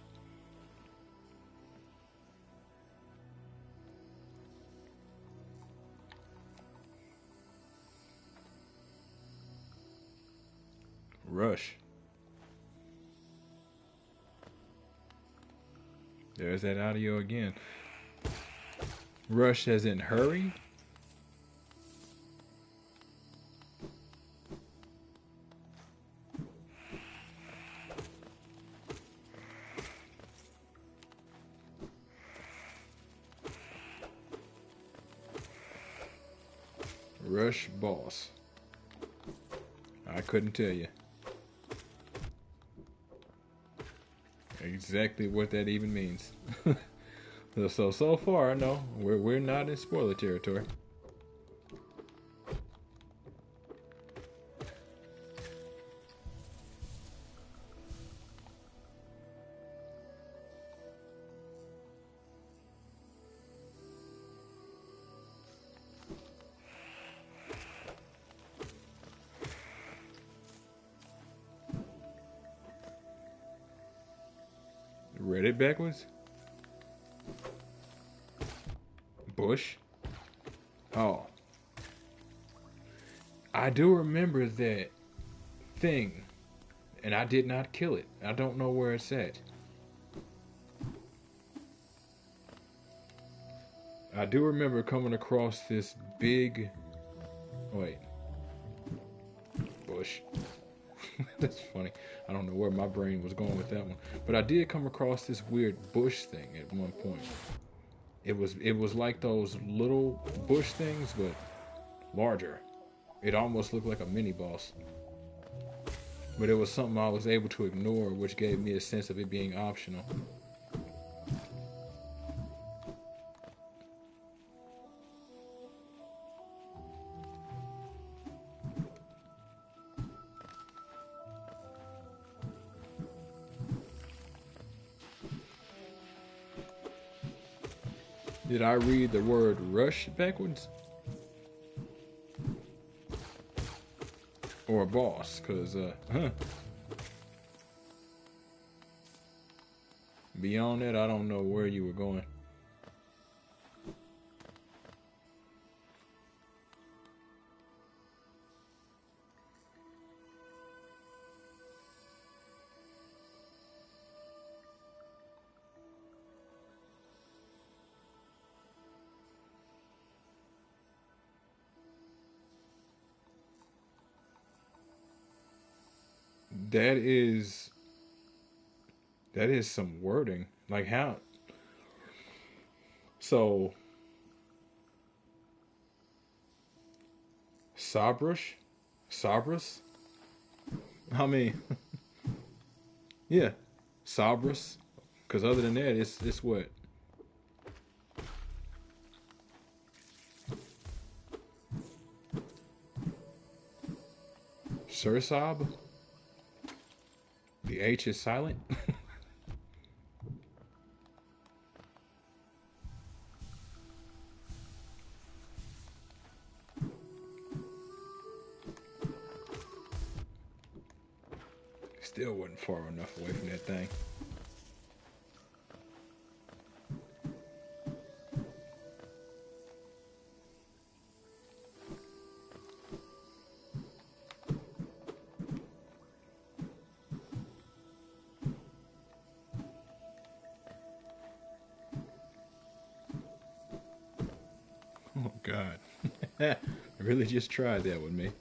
Speaker 1: Rush. There's that audio again. Rush as in hurry? Rush boss. I couldn't tell you exactly what that even means. So far, no, we're not in spoiler territory. Read it backwards? Bush? Oh. I do remember that thing, and I did not kill it. I don't know where it's at. I do remember coming across this big... Wait. Bush. That's funny. I don't know where my brain was going with that one. But I did come across this weird bush thing at one point. It was like those little bush things, but larger. It almost looked like a mini boss. But it was something I was able to ignore, which gave me a sense of it being optional. Did I read the word rush backwards? Or boss? Because, beyond that, I don't know where you were going. That is some wording. Like how? So Sabras? I mean, yeah, Sabras. Because other than that, it's what? Sursab? The H is silent? Still wasn't far enough away from that thing. Oh, God. Really just tried that with me.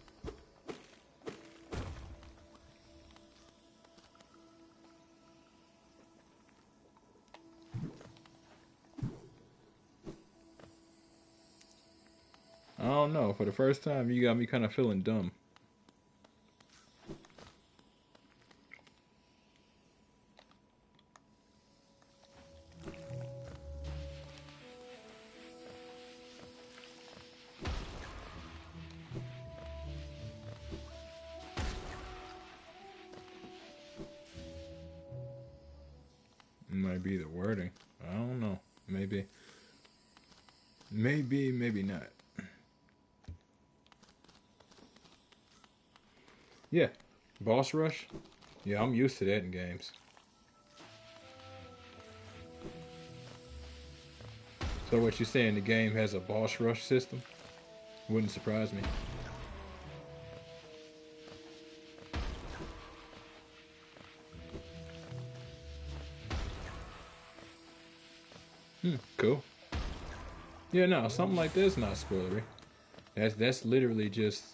Speaker 1: I don't know. For the first time, you got me kind of feeling dumb. Might be the wording. I don't know. Maybe. Maybe, maybe not. Yeah, boss rush. Yeah, I'm used to that in games. So what you're saying, the game has a boss rush system? Wouldn't surprise me. Cool. Yeah, no, something like that's not spoilery. That's literally just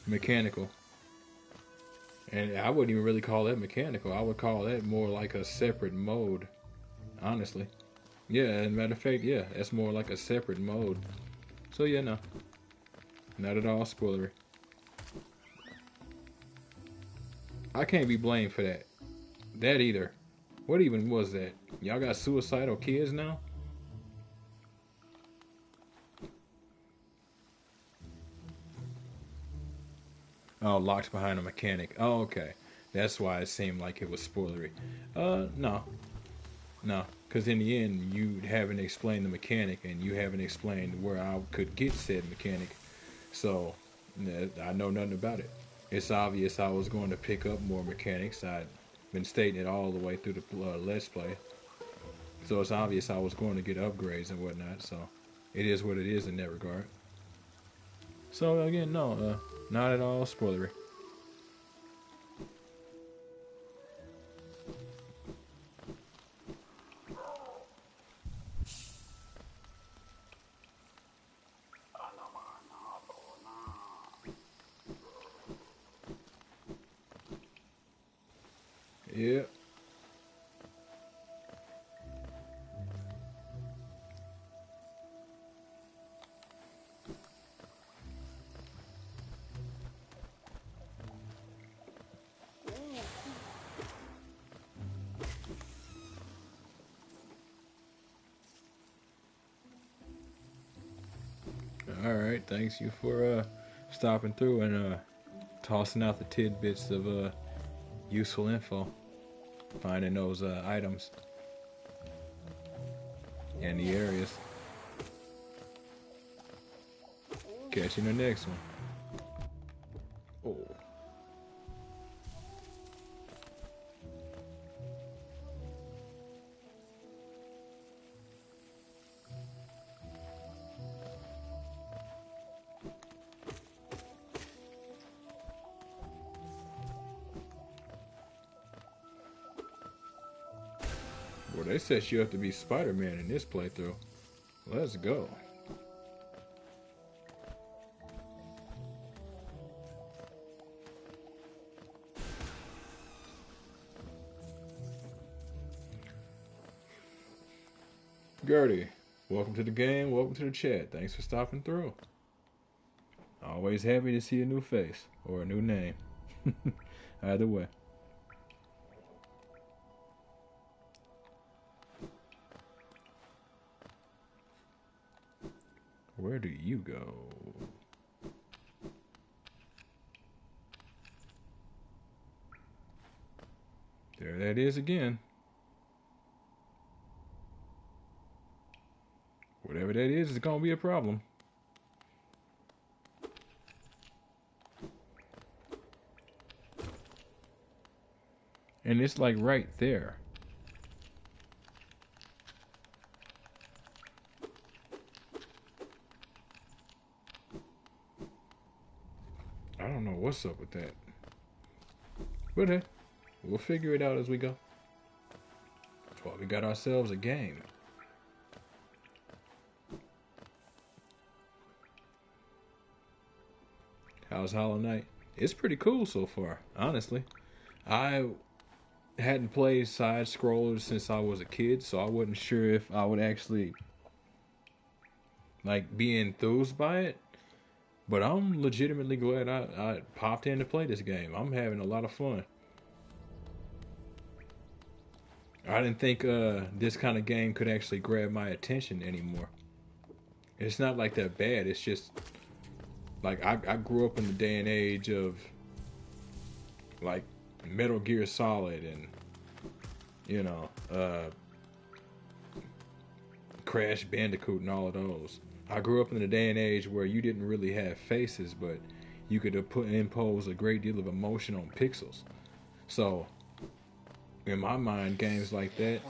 Speaker 1: mechanical. And I wouldn't even really call that mechanical. I would call that more like a separate mode, honestly. Yeah, as a matter of fact, yeah, that's more like a separate mode. So yeah, no, not at all spoilery. I can't be blamed for that. That either. What even was that? Y'all got suicidal kids now? Oh, locked behind a mechanic. Oh, okay. That's why it seemed like it was spoilery. No. No. Because in the end, you haven't explained the mechanic and you haven't explained where I could get said mechanic. So, I know nothing about it. It's obvious I was going to pick up more mechanics. I'd been stating it all the way through the Let's Play. So it's obvious I was going to get upgrades and whatnot. So it is what it is in that regard. So again, no, not at all spoilery. Yeah. All right. Thanks you for stopping through and tossing out the tidbits of useful info, finding those items and the areas. Catch you in the next one. Oh. Well, they set you up to be Spider-Man in this playthrough. Let's go. Gertie, welcome to the game, welcome to the chat. Thanks for stopping through. Always happy to see a new face or a new name. Either way. Where do you go? There that is again. Whatever that is gonna be a problem. And it's like right there. I don't know what's up with that. But hey, we'll figure it out as we go. That's why we got ourselves a game. How's Hollow Knight? It's pretty cool so far, honestly. I hadn't played side scrollers since I was a kid, so I wasn't sure if I would actually like be enthused by it. But I'm legitimately glad I popped in to play this game. I'm having a lot of fun. I didn't think this kind of game could actually grab my attention anymore. It's not like that bad. It's just like I grew up in the day and age of like Metal Gear Solid and you know Crash Bandicoot and all of those. I grew up in a day and age where you didn't really have faces, but you could impose a great deal of emotion on pixels. So, in my mind, games like that,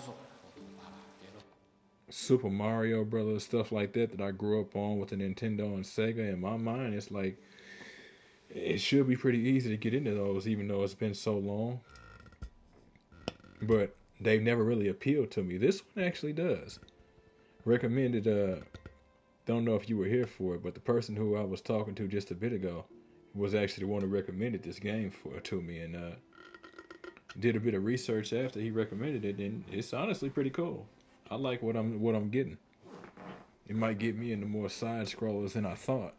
Speaker 1: Super Mario Brothers, stuff like that I grew up on with the Nintendo and Sega, in my mind, it's like it should be pretty easy to get into those, even though it's been so long. But they've never really appealed to me. This one actually does. Recommended. Don't know if you were here for it, but the person who I was talking to just a bit ago was actually the one who recommended this game to me, and did a bit of research after he recommended it, and it's honestly pretty cool. I like what I'm getting. It might get me into more side scrollers than I thought.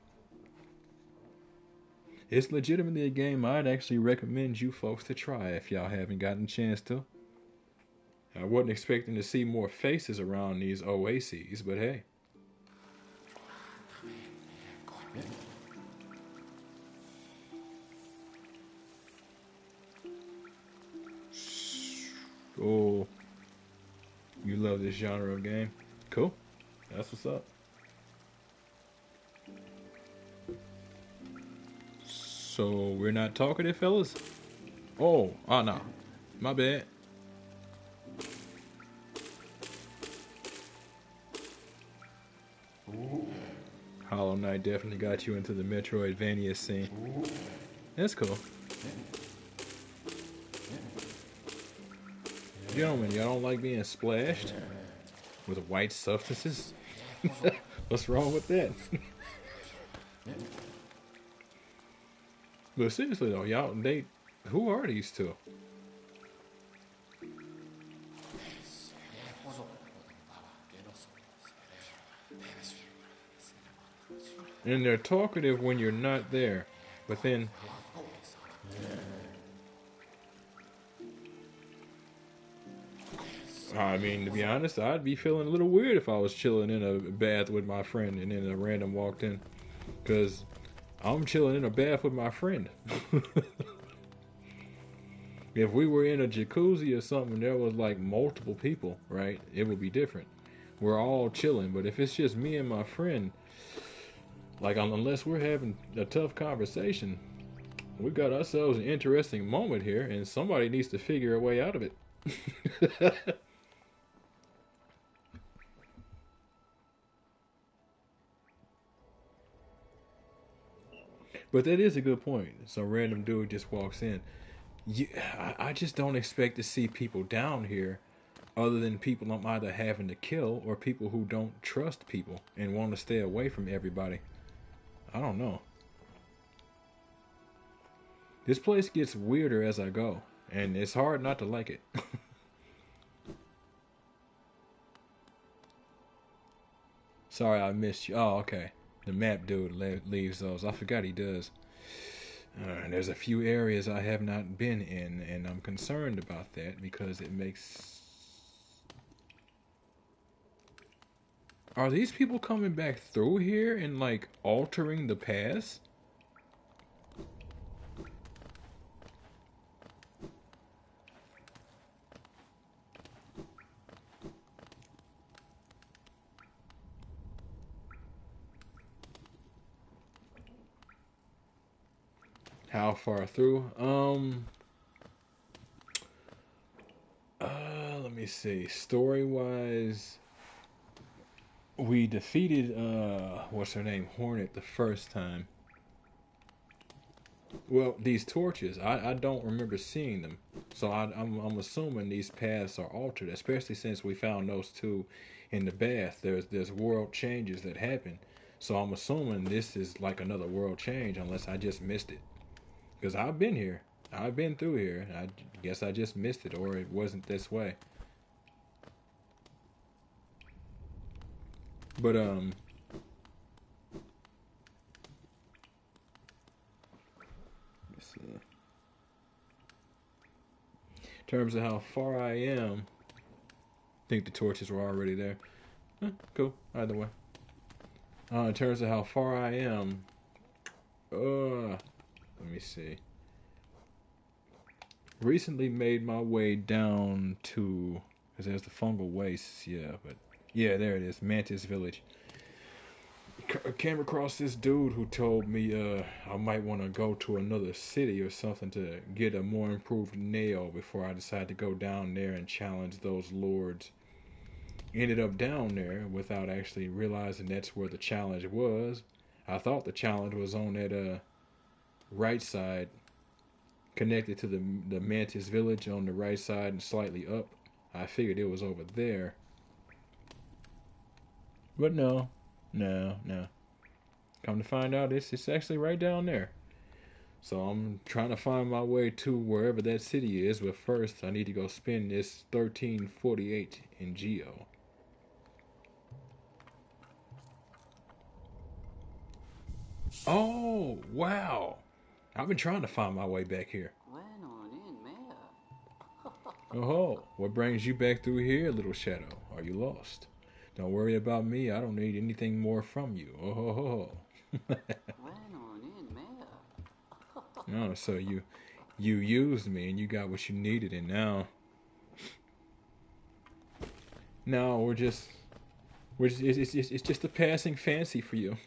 Speaker 1: It's legitimately a game I'd actually recommend you folks to try if y'all haven't gotten a chance to. I wasn't expecting to see more faces around these oases, but hey. Oh, you love this genre of game? Cool. That's what's up. So we're not talkative, fellas? Oh no. My bad. Hollow Knight definitely got you into the Metroidvania scene. That's cool. Gentlemen, y'all don't like being splashed with white substances? What's wrong with that? But seriously though, who are these two? And they're talkative when you're not there, but then I mean, to be honest, I'd be feeling a little weird if I was chilling in a bath with my friend and then a random walked in. Because I'm chilling in a bath with my friend. If we were in a jacuzzi or something, there was like multiple people, right? It would be different. We're all chilling, but if it's just me and my friend, like unless we're having a tough conversation, we got ourselves an interesting moment here, and somebody needs to figure a way out of it. But that is a good point. Some random dude just walks in. I just don't expect to see people down here other than people I'm either having to kill or people who don't trust people and want to stay away from everybody. I don't know. This place gets weirder as I go, and it's hard not to like it. Sorry I missed you. Oh, okay. The map dude leaves those. I forgot he does. There's a few areas I have not been in, and I'm concerned about that because it makes... Are these people coming back through here and, like, altering the past? How far through? Let me see. Story-wise, we defeated, what's her name? Hornet the first time. Well, these torches, I don't remember seeing them. So I'm assuming these paths are altered, especially since we found those two in the bath. There's world changes that happen. So I'm assuming this is like another world change unless I just missed it. Because I've been here. I've been through here. I guess I just missed it, or it wasn't this way. But, let's see. In terms of how far I am, I think the torches were already there. Cool, either way. In terms of how far I am, let me see. Recently made my way down to, because there's the fungal wastes, yeah, but Yeah, there it is, Mantis Village. Came across this dude who told me I might want to go to another city or something to get a more improved nail before I decide to go down there and challenge those lords. Ended up down there without actually realizing that's where the challenge was. I thought the challenge was on that right side, connected to the Mantis Village on the right side and slightly up. I figured it was over there, but no, no. Come to find out, it's actually right down there. So I'm trying to find my way to wherever that city is, but first I need to go spend this 1348 in Geo. Oh, wow. I've been trying to find my way back here. Oh, what brings you back through here, little shadow? Are you lost? Don't worry about me. I don't need anything more from you. Oh, ho, ho. Oh, so you used me and you got what you needed, and now it's just a passing fancy for you.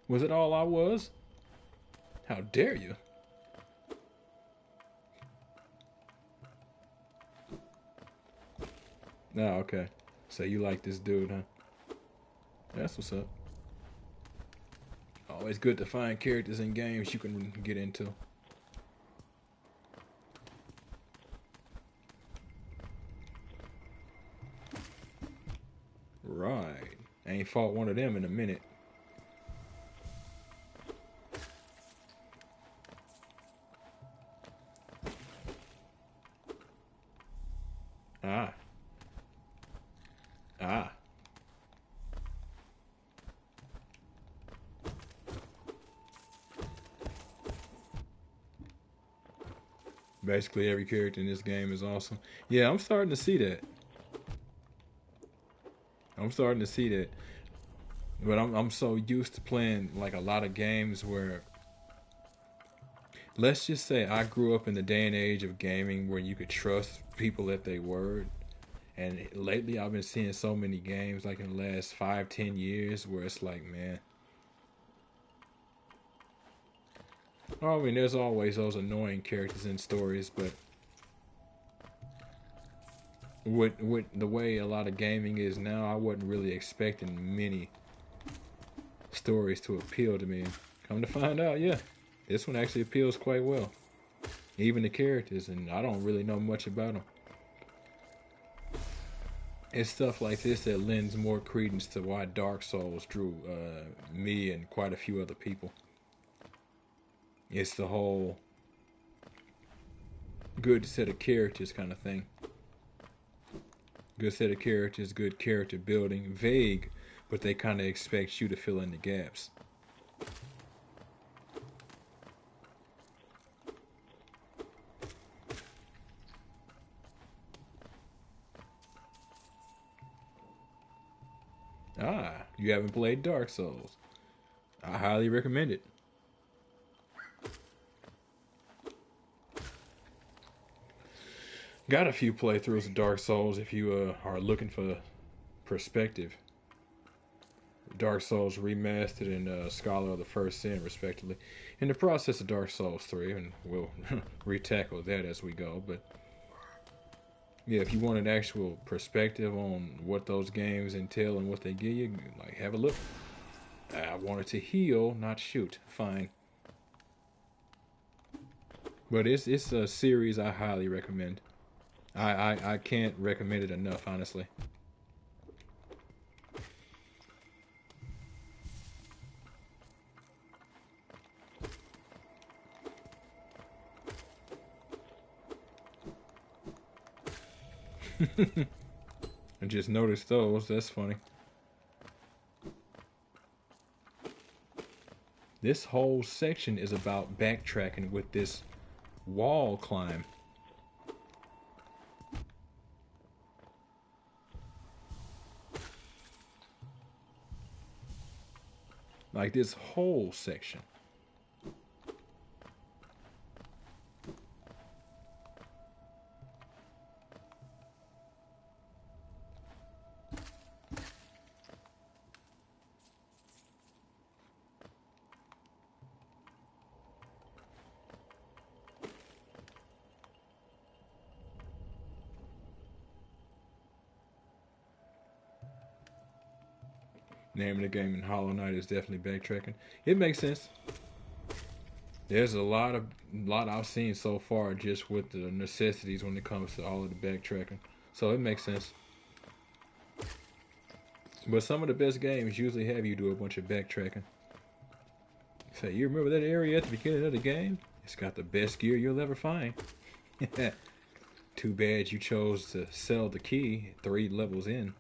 Speaker 1: Was it all I was? How dare you? Oh, okay. So you like this dude, huh? That's what's up. Always good to find characters in games you can get into. Right. I ain't fought one of them in a minute. Ah. Ah. Basically every character in this game is awesome. Yeah, I'm starting to see that. I'm starting to see that. But I'm so used to playing like a lot of games where, let's just say I grew up in the day and age of gaming where you could trust people at their word. And lately I've been seeing so many games like in the last 5, 10 years where it's like, man, I mean, there's always those annoying characters in stories, but with the way a lot of gaming is now, I wasn't really expecting many stories to appeal to me. Come to find out, yeah, this one actually appeals quite well. Even the characters, and I don't really know much about them. It's stuff like this that lends more credence to why Dark Souls drew me and quite a few other people. It's the whole good set of characters kind of thing. Good set of characters, good character building, vague, but they kind of expect you to fill in the gaps. Ah, you haven't played Dark Souls. I highly recommend it. Got a few playthroughs of Dark Souls if you are looking for perspective. Dark Souls Remastered and Scholar of the First Sin, respectively. In the process of Dark Souls 3, and we'll retackle that as we go. But yeah, if you want an actual perspective on what those games entail and what they give you, like have a look. I wanted to heal, not shoot. Fine. But it's a series I highly recommend. I can't recommend it enough, honestly. I just noticed those. That's funny. This whole section is about backtracking with this wall climb. Like this whole section. Name of the game in Hollow Knight is definitely backtracking. It makes sense. There's a lot I've seen so far just with the necessities when it comes to all of the backtracking. So it makes sense. But some of the best games usually have you do a bunch of backtracking. Say, you remember that area at the beginning of the game? It's got the best gear you'll ever find. Too bad you chose to sell the key 3 levels in.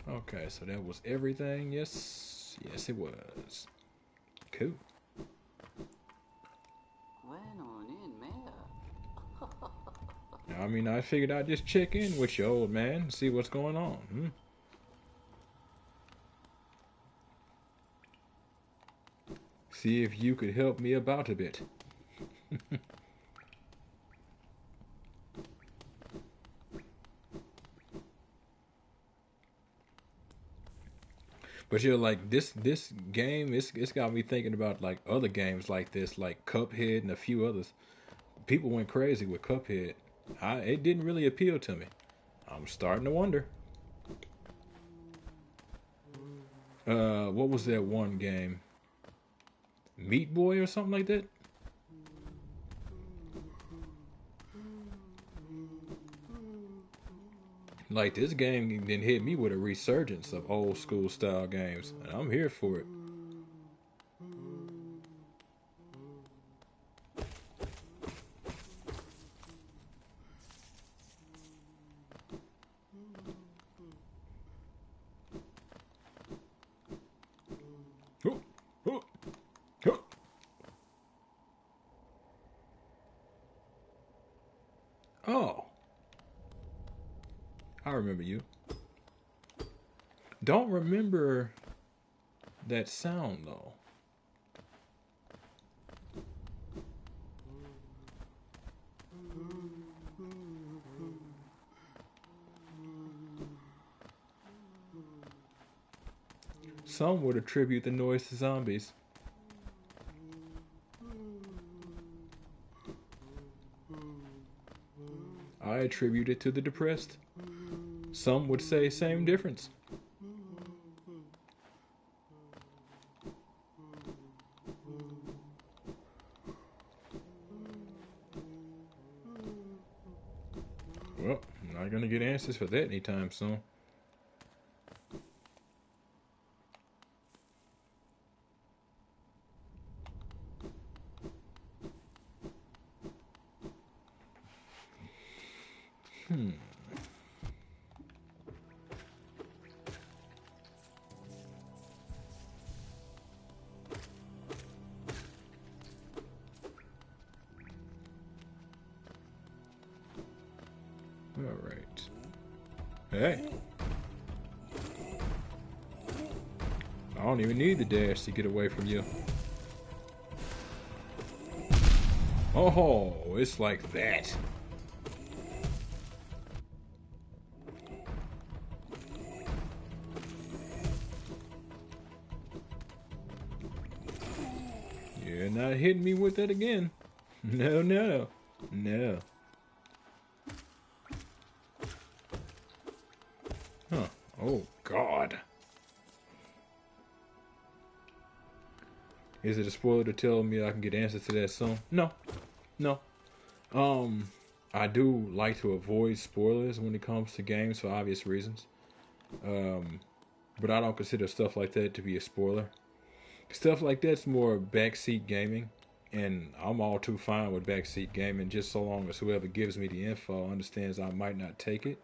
Speaker 1: Okay, so that was everything. Yes, it was. Cool. I mean, I figured I'd just check in with you, old man, and see what's going on. See if you could help me about a bit. But you're like this game. It's got me thinking about like other games like this, like Cuphead and a few others. People went crazy with Cuphead. It didn't really appeal to me. I'm starting to wonder. What was that one game? Meat Boy or something like that? Like this game didn't hit me with a resurgence of old school style games, and I'm here for it. Oh, I remember you. Don't remember that sound though. Some would attribute the noise to zombies. I attribute it to the depressed. Some would say same difference. Well, I'm not gonna get answers for that anytime soon. All right. Hey. I don't even need the dash to get away from you. Oh, it's like that. You're not hitting me with that again. No, no, no. Huh. Oh, God. Is it a spoiler to tell me I can get answers to that soon? No. No. I do like to avoid spoilers when it comes to games for obvious reasons. But I don't consider stuff like that to be a spoiler. Stuff like that's more backseat gaming, and I'm all too fine with backseat gaming just so long as whoever gives me the info understands I might not take it.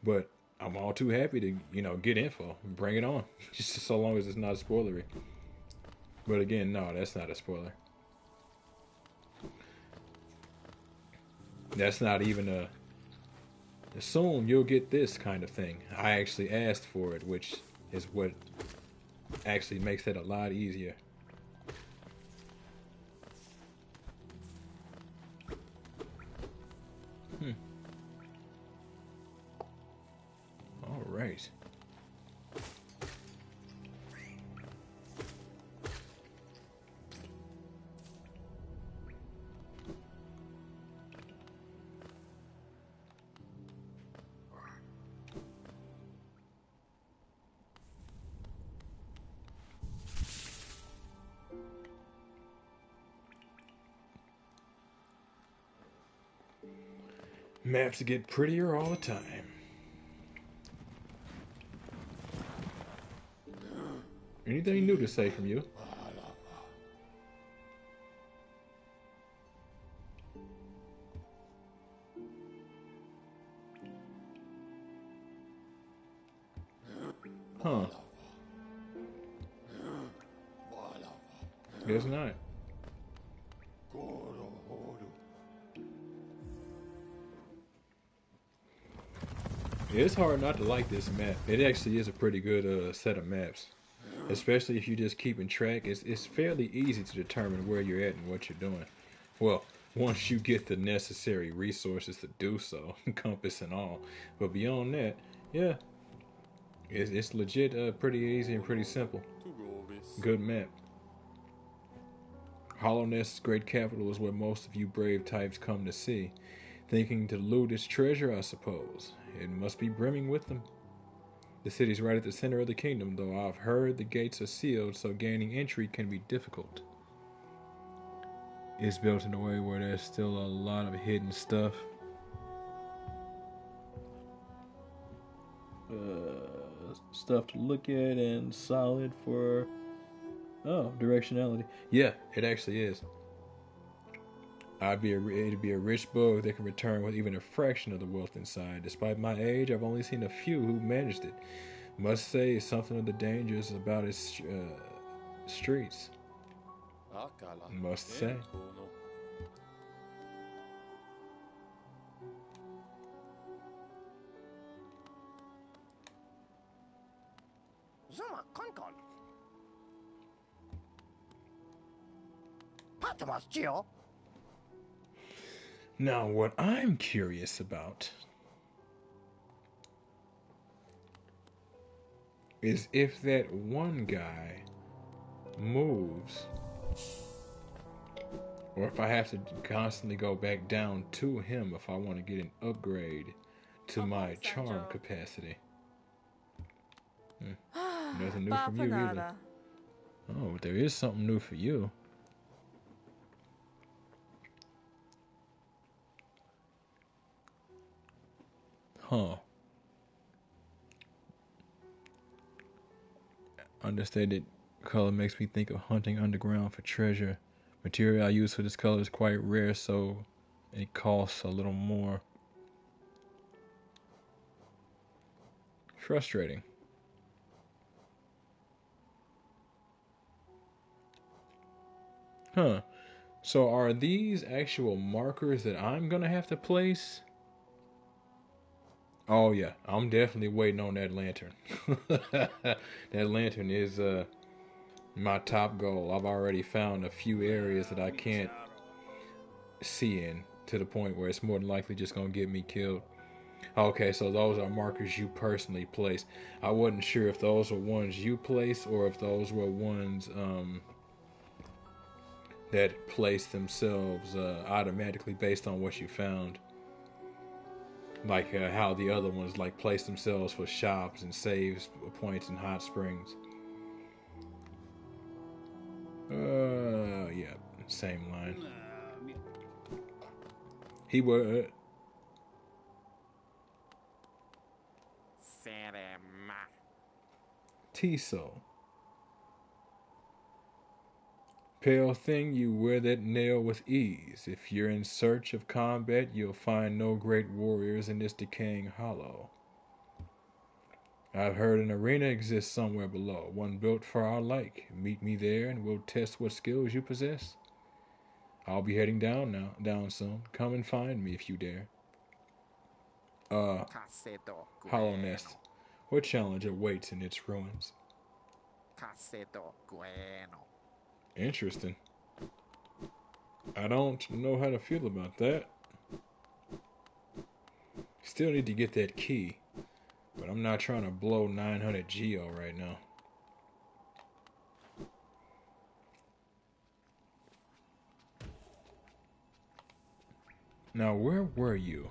Speaker 1: But I'm all too happy to, get info. Bring it on. Just so long as it's not spoilery. But again, no, that's not a spoiler. That's not even a assume you'll get this kind of thing. I actually asked for it, which is what actually makes it a lot easier. All right. Maps get prettier all the time. Anything new to say from you? Huh. Guess not. It's hard not to like this map. It actually is a pretty good set of maps. Especially if you're just keeping track. It's fairly easy to determine where you're at and what you're doing. Well, once you get the necessary resources to do so, compass and all. But beyond that, yeah, it's legit pretty easy and pretty simple. Good map. Hollow Nest's great capital is where most of you brave types come to see. Thinking to loot its treasure, I suppose. It must be brimming with them. The city's right at the center of the kingdom, though I've heard the gates are sealed, so gaining entry can be difficult. It's built in a way where there's still a lot of hidden stuff. Stuff to look at and solid for directionality. Yeah, it actually is. It'd be a rich book that can return with even a fraction of the wealth inside. Despite my age, I've only seen a few who managed it. Must say something of the dangers about its streets. Must say. Now, what I'm curious about is if that one guy moves, or if I have to constantly go back down to him if I want to get an upgrade to my charm capacity. Nothing new from you either. Oh, but there is something new for you. Huh. Understated color makes me think of hunting underground for treasure. Material I use for this color is quite rare, so it costs a little more. Frustrating. Huh. So are these actual markers that I'm gonna have to place? Oh yeah, I'm definitely waiting on that lantern. That lantern is my top goal. I've already found a few areas that I can't see in to the point where it's more than likely just gonna get me killed. Okay, so those are markers you personally placed. I wasn't sure if those were ones you placed or if those were ones that placed themselves automatically based on what you found. Like how the other ones like place themselves for shops and saves points and hot springs. Yeah, same line. He was. Tiso. Pale thing, you wear that nail with ease. If you're in search of combat, you'll find no great warriors in this decaying hollow. I've heard an arena exists somewhere below, one built for our like. Meet me there and we'll test what skills you possess. I'll be heading down soon. Come and find me if you dare. Hollow Nest. What challenge awaits in its ruins? Interesting. I don't know how to feel about that. Still need to get that key, but I'm not trying to blow 900 Geo right now. Now, where were you?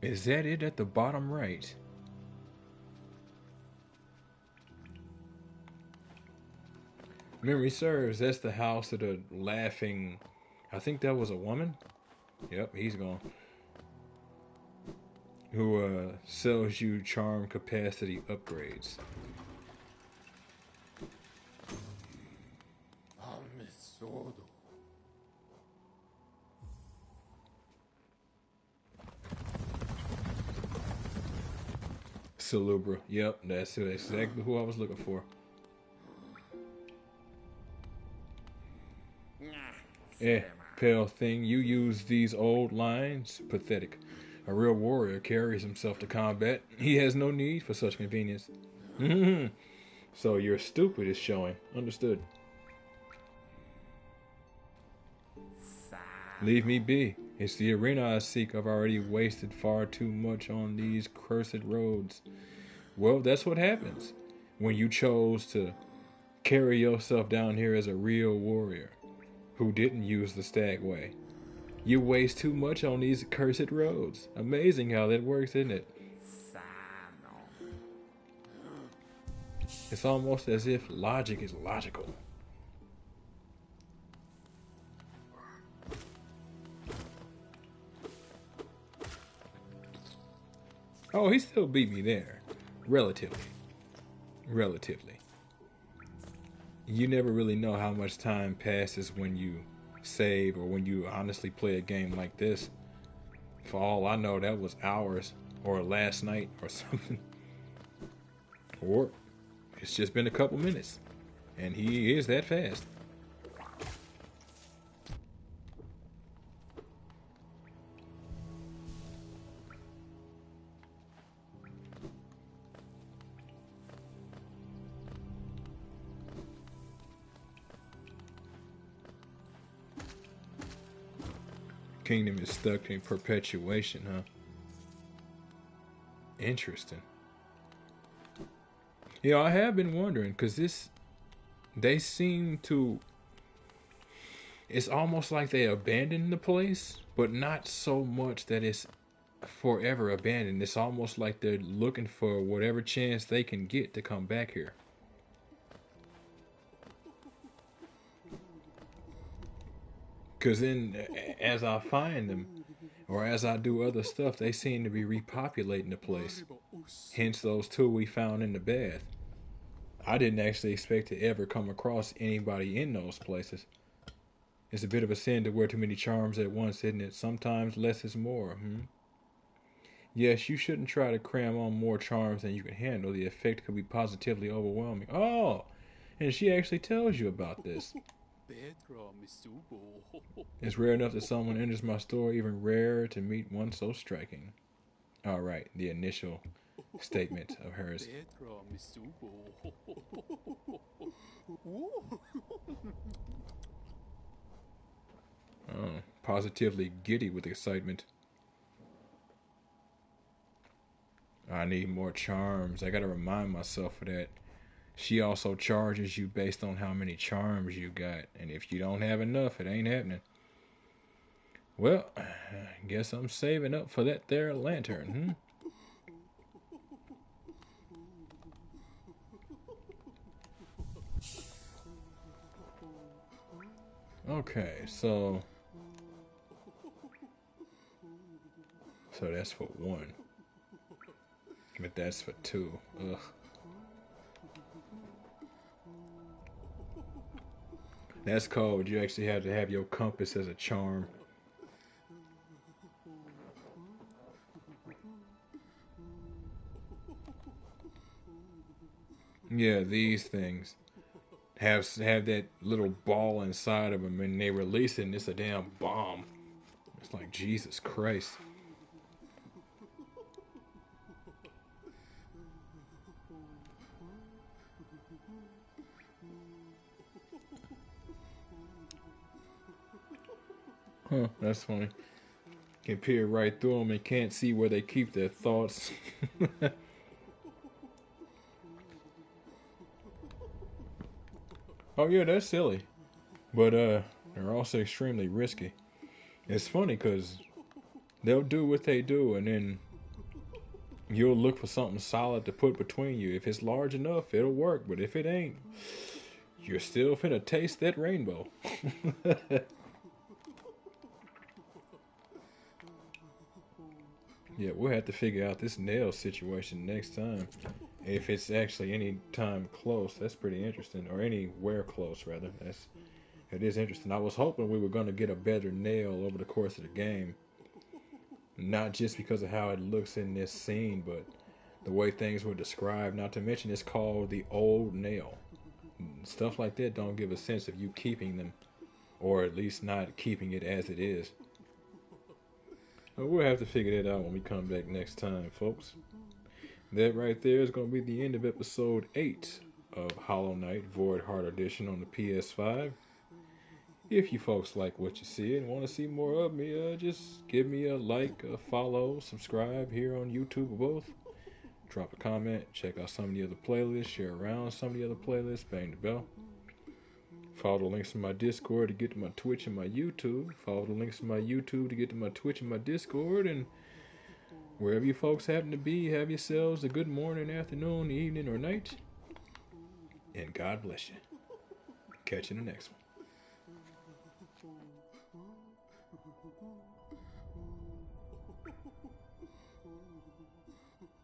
Speaker 1: Is that it at the bottom right? Memory serves, that's the house of the laughing... I think that was a woman. Yep, he's gone. Who sells you charm capacity upgrades. Salubra. Yep, that's exactly who I was looking for. Pale thing, you use these old lines? Pathetic. A real warrior carries himself to combat. He has no need for such convenience. So you're stupid is showing. Understood. Leave me be. It's the arena I seek. I've already wasted far too much on these cursed roads. Well, that's what happens when you chose to carry yourself down here as a real warrior who didn't use the stagway. You waste too much on these cursed roads. Amazing how that works, isn't it? It's almost as if logic is logical. Oh, he still beat me there. Relatively. You never really know how much time passes when you save or when you honestly play a game like this. For all I know, that was hours or last night or something. Or it's just been a couple minutes. And he is that fast. Kingdom is stuck in perpetuation, huh? Interesting. Yeah, I have been wondering, because they seem to, it's almost like they abandoned the place, but not so much that it's forever abandoned. It's almost like they're looking for whatever chance they can get to come back here. Because then, as I find them, or as I do other stuff, they seem to be repopulating the place. Hence those two we found in the bath. I didn't actually expect to ever come across anybody in those places. It's a bit of a sin to wear too many charms at once, isn't it? Sometimes less is more, Yes, you shouldn't try to cram on more charms than you can handle. The effect could be positively overwhelming. Oh, and she actually tells you about this. It's rare enough that someone enters my store, even rarer to meet one so striking. All right, the initial statement of hers. Oh, positively giddy with excitement. I need more charms. I gotta remind myself of that. She also charges you based on how many charms you got. And if you don't have enough, it ain't happening. Well, I guess I'm saving up for that there lantern, Okay, so that's for one. But that's for two. Ugh. That's cold. You actually have to have your compass as a charm. Yeah, these things have that little ball inside of them, and they release it, and it's a damn bomb. It's like, Jesus Christ. Huh, that's funny. Can peer right through them and can't see where they keep their thoughts. Oh yeah, that's silly. But they're also extremely risky. It's funny because they'll do what they do, and then you'll look for something solid to put between you. If it's large enough, it'll work. But if it ain't, you're still finna taste that rainbow. Yeah, we'll have to figure out this nail situation next time. If it's actually any time close, that's pretty interesting. Or anywhere close, rather. It is interesting. I was hoping we were going to get a better nail over the course of the game. Not just because of how it looks in this scene, but the way things were described. Not to mention it's called the old nail. Stuff like that don't give a sense of you keeping them, or at least not keeping it as it is. But we'll have to figure that out when we come back next time, folks. That right there is going to be the end of episode 8 of Hollow Knight VOIDHEART Edition on the PS5. If you folks like what you see and want to see more of me, just give me a like, a follow, subscribe here on YouTube or both. Drop a comment, check out some of the other playlists, share around some of the other playlists, bang the bell. Follow the links to my Discord to get to my Twitch and my YouTube. Follow the links to my YouTube to get to my Twitch and my Discord. And wherever you folks happen to be, have yourselves a good morning, afternoon, evening, or night. And God bless you. Catch you in the next one.